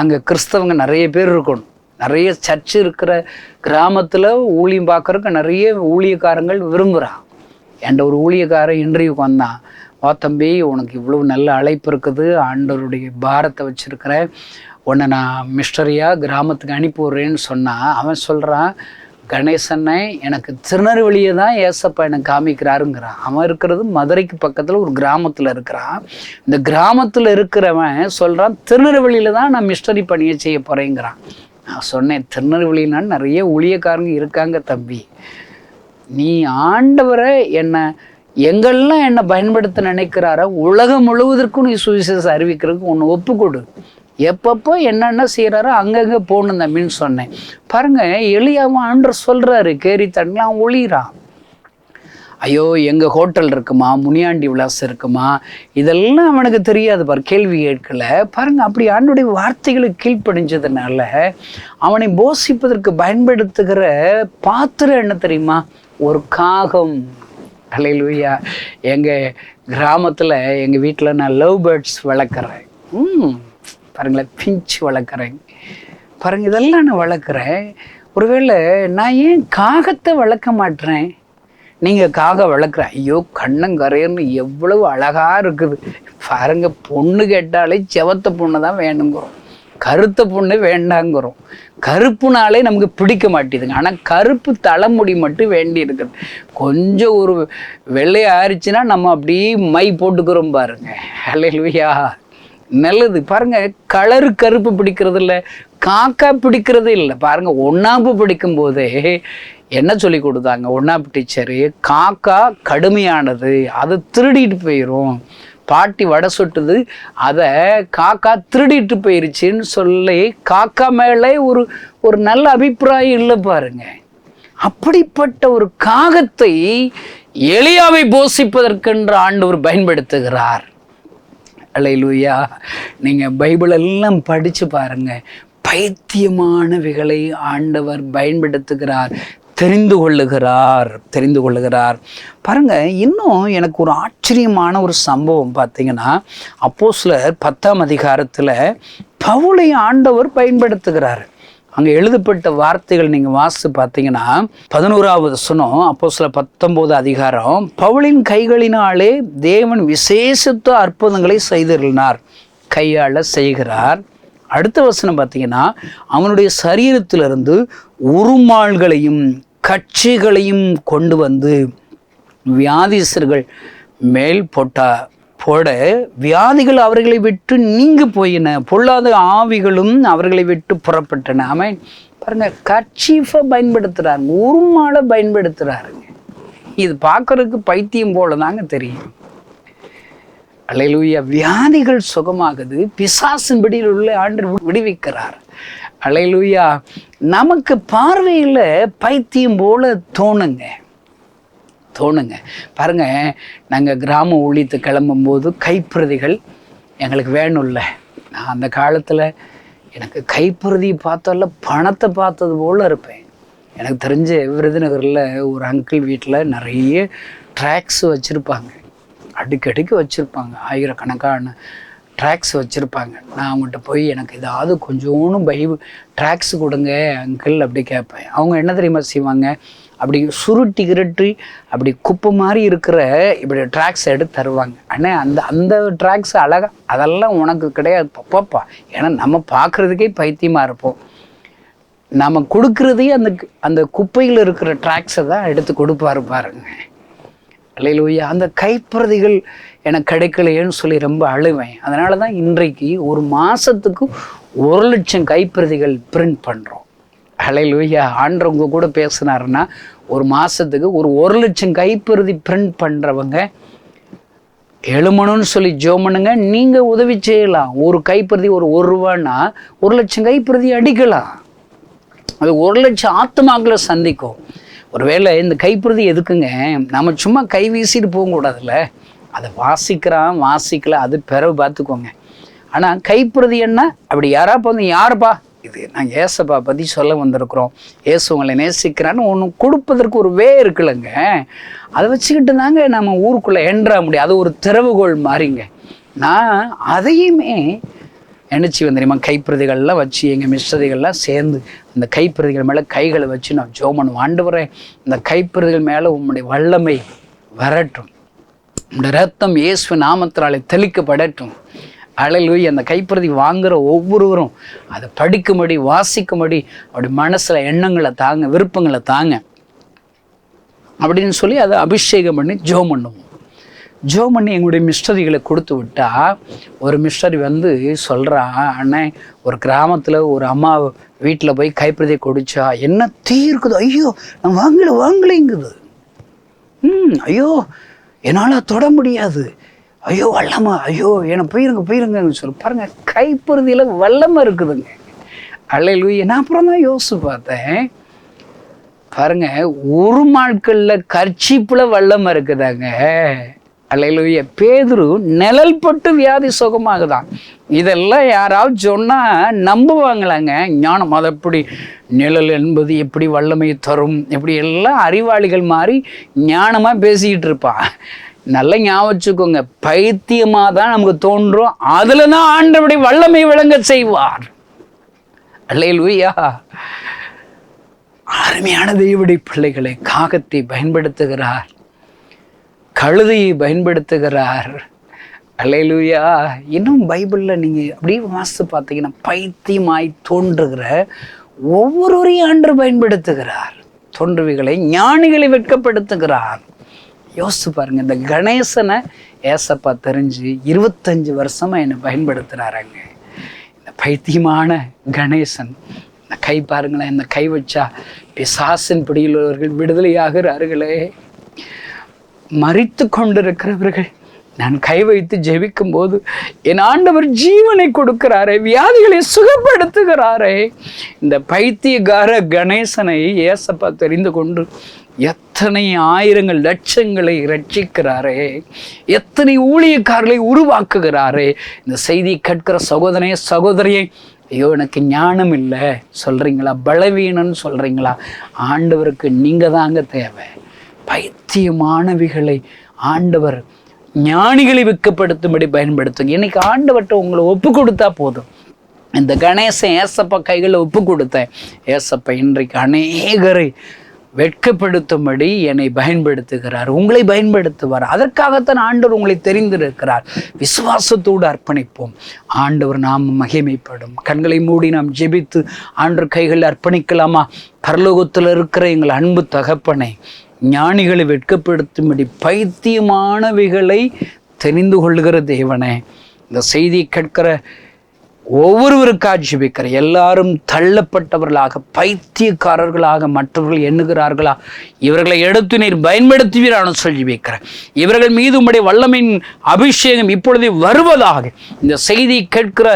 அங்கே கிறிஸ்தவங்க நிறைய பேர் இருக்கணும். நிறைய சர்ச்சு இருக்கிற கிராமத்தில் ஊழியம் பார்க்குறதுக்கு நிறைய ஊழியக்காரங்கள் விரும்புகிறான். என்கிட்ட ஒரு ஊழியக்காரன் இன்டர்வியூக்கு வந்தான். வா தம்பி, உனக்கு இவ்வளோ நல்ல அழைப்பு இருக்குது, ஆண்டவருடைய பாரத்தை வச்சுருக்கிறேன், உன்னை நான் மிஸ்டரியாக கிராமத்துக்கு அனுப்பி விட்றேன்னு சொன்னான். அவன் சொல்கிறான், கணேசனை எனக்கு திருநெல்வேலியை தான் ஏசப்பா எனக்கு காமிக்கிறாருங்கிறான். அவன் இருக்கிறது மதுரைக்கு பக்கத்தில் ஒரு கிராமத்தில் இருக்கிறான். இந்த கிராமத்தில் இருக்கிறவன் சொல்கிறான், திருநெல்வேலியில் தான் நான் மிஸ்டரி பணியை செய்ய போகிறேங்கிறான். நான் சொன்னேன், திருநெல்வேலினா நிறைய ஊழியக்காரங்க இருக்காங்க தம்பி, நீ ஆண்டவரை எங்கெல்லாம் என்னை பயன்படுத்த நினைக்கிறாரோ உலகம் முழுவதற்கும் நீ சுவிசேஷம் அறிவிக்கிறதுக்கு ஒன்று ஒப்புக்கொடு. எப்பப்போ என்னென்ன செய்கிறாரோ அங்கங்கே போகணும் தம்பின்னு சொன்னேன். பாருங்கள், எலியாவும் ஆண்டவர் சொல்கிறாரு, கேரி தண்ணலாம் ஒளிகிறான். ஐயோ, எங்கள் ஹோட்டல் இருக்குமா, முனியாண்டி விலாசம் இருக்குமா, இதெல்லாம் அவனுக்கு தெரியாது. பாரு, கேள்வி கேட்கல. பாருங்கள், அப்படி ஆண்டுடைய வார்த்தைகளை கீழ்ப்படிஞ்சதுனால அவனை போஷிப்பதற்கு பயன்படுத்துகிற பாத்திரம் என்ன தெரியுமா? ஒரு காகம். அல்லேலூயா. எங்கள் கிராமத்தில் எங்கள் வீட்டில் நான் லவ் பேர்ட்ஸ் வளர்க்குறேன். பாருங்களேன், பிஞ்ச் வளர்க்குறேன். பாருங்கள், இதெல்லாம் நான் வளர்க்குறேன். ஒருவேளை நான் ஏன் காகத்தை வளர்க்க மாட்டேறேன்? நீங்கள் காகம் வளர்க்குற, ஐயோ கண்ணங்கரையர்னு எவ்வளவு அழகாக இருக்குது பாருங்க. பொண்ணு கேட்டாலே செவத்த பொண்ணு தான் வேணுங்கிறோம், கருத்த பொண்ணு வேண்டாங்கிறோம். கருப்புனாலே நமக்கு பிடிக்க மாட்டேதுங்க. ஆனால் கருப்பு தலைமுடி மட்டும் வேண்டி இருக்குது. கொஞ்சம் ஒரு வெள்ளை ஆயிடுச்சுன்னா நம்ம அப்படியே மை போட்டுக்கிறோம் பாருங்க. அல்லேலூயா. நல்லது. பாருங்க, கலரு கருப்பு பிடிக்கிறது இல்லை, காக்கா பிடிக்கிறது இல்லை. பாருங்க, ஒன்னாப்பு பிடிக்கும் போதே என்ன சொல்லி கொடுத்தாங்க ஒன்னாப்பு டீச்சரு? காக்கா கடுமையானது, அது திருடிட்டு போயிடும். பாட்டி வடை சுட்டுது, அதை காக்கா திருடிட்டு போயிருச்சுன்னு சொல்லி காக்கா மேலே ஒரு நல்ல அபிப்பிராயம் இல்லை பாருங்க. அப்படிப்பட்ட ஒரு காகத்தை எலியாவை போஷிப்பதற்கென்று ஆண்டவர் பயன்படுத்துகிறார். அல்லேலூயா. நீங்கள் பைபிள் எல்லாம் படித்து பாருங்க, பைத்தியமானவைகளை ஆண்டவர் பயன்படுத்துகிறார், தெரிந்து கொள்ளுகிறார். பாருங்க, இன்னும் எனக்கு ஒரு ஆச்சரியமான ஒரு சம்பவம் பார்த்தீங்கன்னா, அப்போஸ்தலர் 10ஆம் அதிகாரத்தில் பவுலை ஆண்டவர் பயன்படுத்துகிறார். அங்கே எழுதப்பட்ட வார்த்தைகள் நீங்கள் வாசித்து பார்த்தீங்கன்னா, 11ஆவது வசனம், அப்போஸ்தலர் 19 அதிகாரம், பவுலின் கைகளினாலே தேவன் விசேஷத்த அற்புதங்களை செய்திருந்தார், கையாள செய்கிறார். அடுத்த வசனம் பார்த்தீங்கன்னா, அவனுடைய சரீரத்திலிருந்து உருமால்களையும் கட்சிகளையும் கொண்டு வந்து வியாதிஸ்தர்கள் மேல் போட வியாதிகள் அவர்களை விட்டு நீங்கி போயின, பொல்லாத ஆவிகளும் அவர்களை விட்டு புறப்பட்டன. அவன் பாருங்க, கர்ச்சீஃபை பயன்படுத்துகிறார், உருமாலை பயன்படுத்துகிறாருங்க. இது பார்க்கறதுக்கு பைத்தியம் போல தாங்க தெரியும். அல்லேலூயா. வியாதிகள் சுகமாகுது, பிசாசின் பிடியில் உள்ள ஆண்டவர் விடுவிக்கிறார். அல்லேலூயா. நமக்கு பார்வையில் பைத்தியம் போல தோணுங்க. பாருங்க, நாங்கள் கிராம ஊழியத்து கிளம்பும்போது கைப்பிரதிகள் எங்களுக்கு வேணும்ல. நான் அந்த காலத்தில் எனக்கு கைப்பிரதி பார்த்தால பணத்தை பார்த்தது போல இருப்பேன். எனக்கு தெரிஞ்ச விருதுநகரில் ஒரு அங்கிள் வீட்டில் நிறைய ட்ராக்ஸ் வச்சுருப்பாங்க, அடுக்கடுக்கு வச்சுருப்பாங்க, ஆயிரக்கணக்கான ட்ராக்ஸ் வச்சுருப்பாங்க. நான் அவங்கள்ட்ட போய் எனக்கு ஏதாவது கொஞ்சோன்னு ட்ராக்ஸ் கொடுங்க அங்கிள் அப்படி கேட்பேன். அவங்க என்ன தெரியுமா செய்வாங்க, அப்படி சுருட்டி கிருட்டி அப்படி குப்பை மாதிரி இருக்கிற இப்படி ட்ராக்ஸ் எடுத்து தருவாங்க. ஆனால் அந்த ட்ராக்ஸ் அழகாக, அதெல்லாம் உனக்கு கிடையாது பாப்பா, ஏன்னா நம்ம பார்க்குறதுக்கே பைத்தியமாக இருப்போம். நம்ம கொடுக்குறதையே அந்த குப்பையில் இருக்கிற ட்ராக்ஸை தான் எடுத்து கொடுப்பாரு பாருங்க. அல்லேலூயா. அந்த கைப்பிரதிகள் எனக்கு கிடைக்கலையேன்னு சொல்லி ரொம்ப அழுவேன். அதனால தான் இன்றைக்கு ஒரு மாதத்துக்கு 1,00,000 கைப்பிரதிகள் பிரிண்ட் பண்ணுறோம். அல்லேலூயா. ஆண்டவங்க கூட பேசினாருன்னா ஒரு மாதத்துக்கு ஒரு 1,00,000 கைப்பிரதி பிரிண்ட் பண்ணுறவங்க எழுமணும்னு சொல்லி ஜோமனுங்க. நீங்கள் உதவி செய்யலாம். ஒரு கைப்பிரதி ஒரு ரூபான்னா 1,00,000 கைப்பிரதி அடிக்கலாம். அது 1,00,000 ஆத்மாக்களை சந்திக்கும். ஒருவேளை இந்த கைப்பிரதி எதுக்குங்க, நம்ம சும்மா கை வீசிட்டு போகக்கூடாதுல்ல. அதை வாசிக்கல அது பிறகு பார்த்துக்கோங்க. ஆனால் கைப்பிரதி என்ன, அப்படி யாராப்பா வந்து யாருப்பா இது, நாங்கள் ஏசப்பா பற்றி சொல்ல வந்திருக்கிறோம், ஏசு உங்களை நேசிக்கிறான்னு ஒன்று கொடுப்பதற்கு ஒரு இருக்குல்லங்க. அதை வச்சுக்கிட்டு தாங்க நம்ம ஊருக்குள்ளே என்ட்ரா முடியும். அது ஒரு திறவுகோள் மாதிரிங்க. நான் அதையுமே நினச்சி தெரியுமா, கைப்பிரதிகள்லாம் வச்சு எங்கள் மிஸ்ரதிகள்லாம் சேர்ந்து அந்த கைப்பிரதிகள் மேலே கைகளை வச்சு நான் ஜோமன் ஆண்டவரே, இந்த கைப்பிரதிகள் மேலே உம்முடைய வல்லமை வரட்டும், உம்முடைய ரத்தம் இயேசு நாமத்தினாலே தெளிக்கப்படட்டும். அல்லேலூயா. அந்த கைப்பிரதி வாங்குகிற ஒவ்வொருவரும் அதை படிக்கும்படி வாசிக்கும்படி அப்படி மனசில் எண்ணங்களை தாங்க, விருப்பங்களை தாங்க அப்படின்னு சொல்லி அதை அபிஷேகம் பண்ணி ஜோம் பண்ணுவோம். ஜோம் பண்ணி எங்களுடைய மிஸ்டரிகளை கொடுத்து விட்டா, ஒரு மிஸ்டரி வந்து சொல்கிறா, அண்ணே ஒரு கிராமத்தில் ஒரு அம்மா வீட்டில் போய் கைப்பிரதியை கொடுச்சா என்ன தீ இருக்குது, ஐயோ நான் வாங்கலைங்குது, ஐயோ என்னால் தொட முடியாது, ஐயோ வல்லமா, ஐயோ என்னை போயிருங்கன்னு சொல்லி பாருங்க, கைப்பிரதியில் வல்லமை இருக்குதுங்க. அல்லேலூயா. நான் அப்புறம் தான் யோசிச்சு பார்த்தேன் பாருங்க, ஒரு நாட்களில் கர்ச்சீப்பில் வல்லமை இருக்குதாங்க. அல்லேலூயா. பேதுரு நிழல் பட்டு வியாதி சுகமாகுதான். இதெல்லாம் யாராவது சொன்னால் நம்புவாங்களாங்க? ஞானம் அதை எப்படி நிழல் என்பது எப்படி வல்லமை தரும், எப்படி எல்லாம் அறிவாளிகள் மாதிரி ஞானமாக பேசிக்கிட்டு இருப்பான். நல்லா ஞாபகம் வச்சுக்கோங்க, பைத்தியமாக தான் நமக்கு தோன்றும், அதில் தான் ஆண்டவருடைய வல்லமை விளங்க செய்வார். அல்லேலூயா. அருமையான தேவனுடைய பிள்ளைகளை, காகத்தை பயன்படுத்துகிறார், கழுதையை பயன்படுத்துகிறார். அல்லேலூயா. இன்னும் பைபிளில் நீங்கள் அப்படியே வாசித்து பார்த்தீங்கன்னா பைத்தியமாய் தோன்றுகிற ஒவ்வொருவரையும் ஆண்டவர் பயன்படுத்துகிறார். தோன்றுவிகளை ஞானிகளை வெட்கப்படுத்துகிறார். யோசிச்சு பாருங்க, இந்த கணேசனை ஏசப்பா தெரிஞ்சு 25 வருஷமாக என்னை பயன்படுத்துகிறாருங்க. இந்த பைத்தியமான கணேசன், இந்த கை பாருங்களேன், இந்த கை வச்சா பிசாசின் பிடியிலுள்ளவர்கள் விடுதலையாகிறார்களே. மரித்து கொண்டிருக்கிறவர்கள் நான் கை வைத்து ஜெபிக்கும் போது என் ஆண்டவர் ஜீவனை கொடுக்கிறாரே, வியாதிகளை சுகப்படுத்துகிறாரே. இந்த பைத்தியகார கணேசனை ஏசப்பா தெரிந்து கொண்டு எத்தனை ஆயிரங்கள் லட்சங்களை ரட்சிக்கிறாரே, எத்தனை ஊழியக்காரர்களை உருவாக்குகிறாரே. இந்த செய்தி கேட்கிற சகோதரியை, ஐயோ எனக்கு ஞானம் இல்லை சொல்கிறீங்களா, பலவீனன்னு சொல்கிறீங்களா? ஆண்டவருக்கு நீங்கள் தாங்க தேவை. பைத்தியமானவிகளை ஆண்டவர் ஞானிகளை வெட்கப்படுத்தும்படி பயன்படுத்துங்க. இன்னைக்கு ஆண்டவர்கிட்ட உங்களை ஒப்பு கொடுத்தா போதும். இந்த கணேசன் ஏசப்பா கைகளில் ஒப்பு கொடுத்தேன். ஏசப்பா இன்றைக்கு அநேகரை வெட்கப்படுத்தும்படி என்னை பயன்படுத்துகிறார், உங்களை பயன்படுத்துவார். அதற்காகத்தான் ஆண்டவர் உங்களை தெரிந்திருக்கிறார். விசுவாசத்தோடு அர்ப்பணிப்போம், ஆண்டவர் நாம் மகிமைப்படும். கண்களை மூடி நாம் ஜெபித்து ஆண்டவர் கைகளில் அர்ப்பணிக்கலாமா? பரலோகத்தில் இருக்கிற எங்கள் அன்பு தகப்பனை, ஞானிகளை வெட்கப்படுத்தும்படி பைத்தியமானவைகளை தெரிந்து கொள்ளுகிற தேவனே, இந்த செய்தியை கேட்கிற ஒவ்வொருவருக்காக ஜெபிக்கிற எல்லாரும் தள்ளப்பட்டவர்களாக, பைத்தியக்காரர்களாக மற்றவர்கள் எண்ணுகிறார்களா? இவர்களை எடுத்து நீர் பயன்படுத்துவீரான சொல்லி வைக்கிறேன். இவர்கள் மீது உம்முடைய வல்லமையின் அபிஷேகம் இப்பொழுது வருவதாக. இந்த செய்தியை கேட்கிற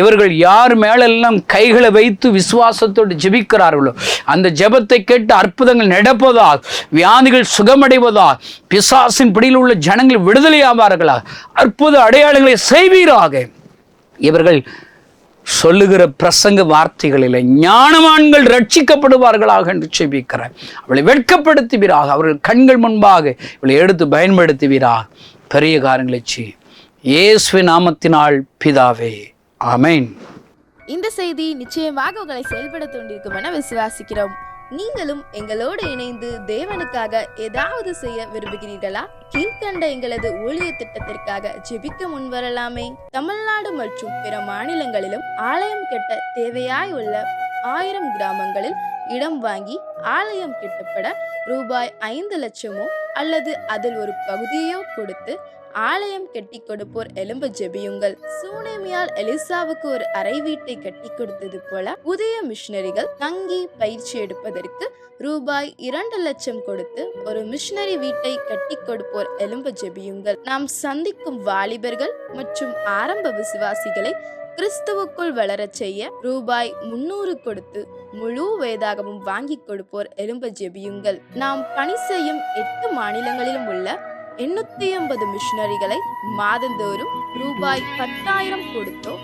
இவர்கள் யார் மேலெல்லாம் கைகளை வைத்து விசுவாசத்தோடு ஜெபிக்கிறார்களோ அந்த ஜெபத்தை கேட்டு அற்புதங்கள் நடப்பதாக, வியாதிகள் சுகமடைவதாக, பிசாசின் பிடியில் உள்ள ஜனங்கள் விடுதலையாவார்களாக, அற்புத அடையாளங்களை செய்வீராக. இவர்கள் சொல்லுகிற பிரசங்க வார்த்தைகளில் ஞானவான்கள் ரட்சிக்கப்படுவார்களாக என்று செபிக்கிறேன். அவளை வெட்கப்படுத்துவீராக, அவர்கள் கண்கள் முன்பாக இவளை எடுத்து பயன்படுத்துவீராக. பெரிய காரியங்களை செய் இயேசுவின் நாமத்தினால் பிதாவே, ஆமென். இந்த செய்தி நிச்சயமாக உங்களை செயல்பட தூண்டிருக்கும் என விசுவாசிக்கிறோம். நீங்களும் எங்களோடு இணைந்து தேவனுக்காக ஏதாவது செய்ய விரும்புகிறீர்களா? கீழ்கண்ட எங்களது ஊழிய திட்டத்திற்காக ஜெபிக்க முன்வரலாமே. தமிழ்நாடு மற்றும் பிற மாநிலங்களிலும் ஆலயம் கட்ட தேவையாய் உள்ள 1000 கிராமங்களில் இடம் வாங்கி ஆலயம் கட்டப்பட ரூபாய் 5 லட்சமோ அல்லது அதில் ஒரு பகுதியோ கொடுத்து ஆலயம் கட்டி கொடுப்போர் எழும்ப ஜெபியுங்கள். சூனேமியால் எலிசாவுக்கு ஒரு அறை வீட்டை கட்டி கொடுத்தது போல புதிய மிஷனரிகள் தங்கி பயிற்சி எடுப்பதற்கு ரூபாய் 2 லட்சம் கொடுத்து ஒரு மிஷனரி வீட்டை கட்டி கொடுப்போர் எழும்ப ஜெபியுங்கள். நாம் சந்திக்கும் வாலிபர்கள் மற்றும் ஆரம்ப விசுவாசிகளை கிறிஸ்துவுக்குள் வளரச் செய்ய ரூபாய் 300 கொடுத்து முழு வேதாகமும் வாங்கி கொடுப்போர் எழும்ப ஜெபியுங்கள். நாம் பணி செய்யும் 8 மாநிலங்களிலும் உள்ள 880 மிஷனரிகளை மாதந்தோறும் ரூபாய் 10,000 கொடுத்தோ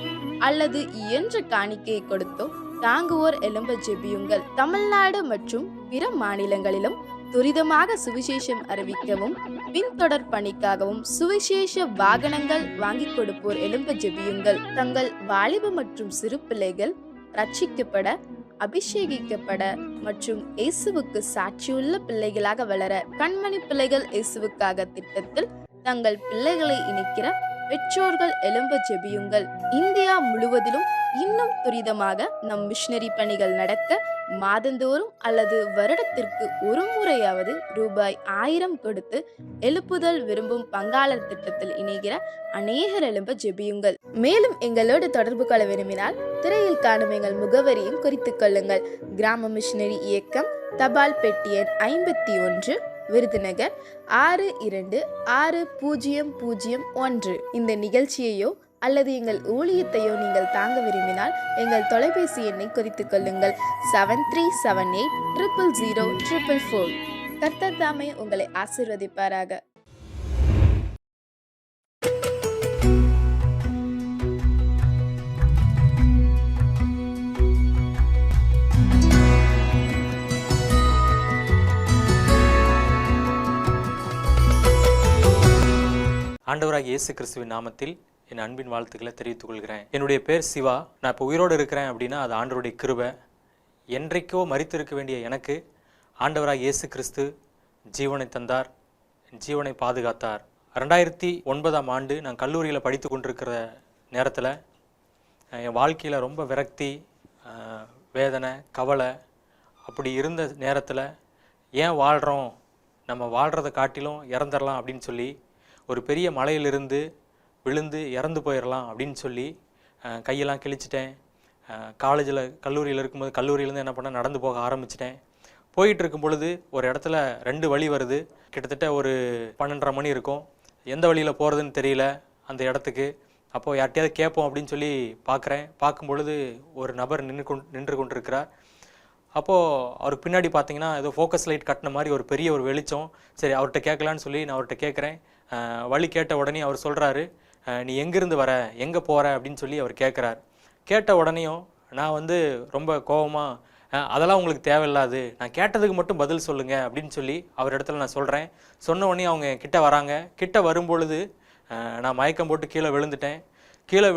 அல்லது இயன்ற காணிக்கையை கொடுத்தோ தாங்குவோர் எழும்ப ஜெபியுங்கள். தமிழ்நாடு மற்றும் பிற மாநிலங்களிலும் துரிதமாக சுவிசேஷம் அறிவிக்கவும் பின்தொடர் பணிக்காகவும் சுவிசேஷ வாகனங்கள் வாங்கி கொடுப்போர் எழும்ப ஜெபியுங்கள். தங்கள் வாலிப மற்றும் சிறு பிள்ளைகள் ரட்சிக்கப்பட, அபிஷேகிக்கப்பட மற்றும் இயேசுவுக்கு சாட்சியுள்ள பிள்ளைகளாக வளர கண்மணி பிள்ளைகள் இயேசுவுக்காக திட்டத்தில் தங்கள் பிள்ளைகளை இணைக்கிற பெற்றோர்கள் எழும்ப ஜெபியுங்கள். இந்தியா முழுவதிலும் இன்னும் துரிதமாக நம் மிஷனரி பணிகள் நடக்க மாதந்தோறும் அல்லது வருடத்திற்கு ஒரு முறையாவது ரூபாய் 1000 கொடுத்து எழுப்புதல் விரும்பும் பங்காளர் திட்டத்தில் இணைகிற அநேகர் எழும்ப ஜெபியுங்கள். மேலும் எங்களோடு தொடர்பு கொள்ள விரும்பினால் திரையில் காணும் எங்கள் முகவரியும் குறித்துக் கொள்ளுங்கள். கிராம மிஷனரி இயக்கம், தபால் பெட்டி எண் 51, விருதுநகர் 626001. இந்த நிகழ்ச்சியையோ அல்லது எங்கள் ஊழியத்தையோ நீங்கள் தாங்க விரும்பினால் எங்கள் தொலைபேசி எண்ணை குறித்துக் கொள்ளுங்கள். 7378000444. கர்த்தர் தாமே உங்களை ஆசீர்வதிப்பாராக. ஆண்டவராக இயேசு கிறிஸ்துவின் நாமத்தில் என் அன்பின் வாழ்த்துக்களை தெரிவித்துக் கொள்கிறேன். என்னுடைய பேர் சிவா. நான் இப்போ உயிரோடு இருக்கிறேன் அப்படின்னா அது ஆண்டவருடைய கிருபை. என்றைக்கோ மரித்திருக்க வேண்டிய எனக்கு ஆண்டவராக இயேசு கிறிஸ்து ஜீவனை தந்தார், ஜீவனை பாதுகாத்தார். 2009ஆம் ஆண்டு நான் கல்லூரியில் படித்து கொண்டிருக்கிற நேரத்தில் என் வாழ்க்கையில் ரொம்ப விரக்தி, வேதனை, கவலை அப்படி இருந்த நேரத்தில் ஏன் வாழ்கிறோம், நம்ம வாழ்கிறத காட்டிலும் இறந்துடலாம் அப்படின்னு சொல்லி ஒரு பெரிய மலையிலிருந்து விழுந்து இறந்து போயிடலாம் அப்படின்னு சொல்லி கையெல்லாம் கிழிச்சிட்டேன். கல்லூரியில் இருக்கும்போது கல்லூரியிலேருந்து என்ன பண்ண நடந்து போக ஆரம்பிச்சிட்டேன். போயிட்டு இருக்கும் பொழுது ஒரு இடத்துல 2 வழி வருது. கிட்டத்தட்ட ஒரு 12:30 மணி இருக்கும். எந்த வழியில் போகிறதுன்னு தெரியல அந்த இடத்துக்கு. அப்போது யார்கிட்டையாவது கேட்போம் அப்படின்னு சொல்லி பார்க்குறேன். பார்க்கும் பொழுது ஒரு நபர் நின்று கொண்டிருக்கிறார். அப்போது அவருக்கு பின்னாடி பார்த்தீங்கன்னா ஏதோ ஃபோக்கஸ் லைட் கட்டின மாதிரி ஒரு பெரிய ஒரு வெளிச்சம். சரி அவர்கிட்ட கேட்கலான்னு சொல்லி நான் அவர்கிட்ட கேட்குறேன். வழி கேட்ட உடனே அவர் சொல்கிறாரு, நீ எங்கேருந்து வர, எங்கே போகிற அப்படின்னு சொல்லி அவர் கேட்குறார். கேட்ட உடனேயும் நான் ரொம்ப கோபமாக, அதெல்லாம் உங்களுக்கு தேவையில்லாது, நான் கேட்டதுக்கு மட்டும் பதில் சொல்லுங்கள் அப்படின்னு சொல்லி அவர் இடத்துல நான் சொல்கிறேன். சொன்ன உடனே அவங்க கிட்ட வராங்க. கிட்ட வரும்பொழுது நான் மயக்கம் போட்டு கீழே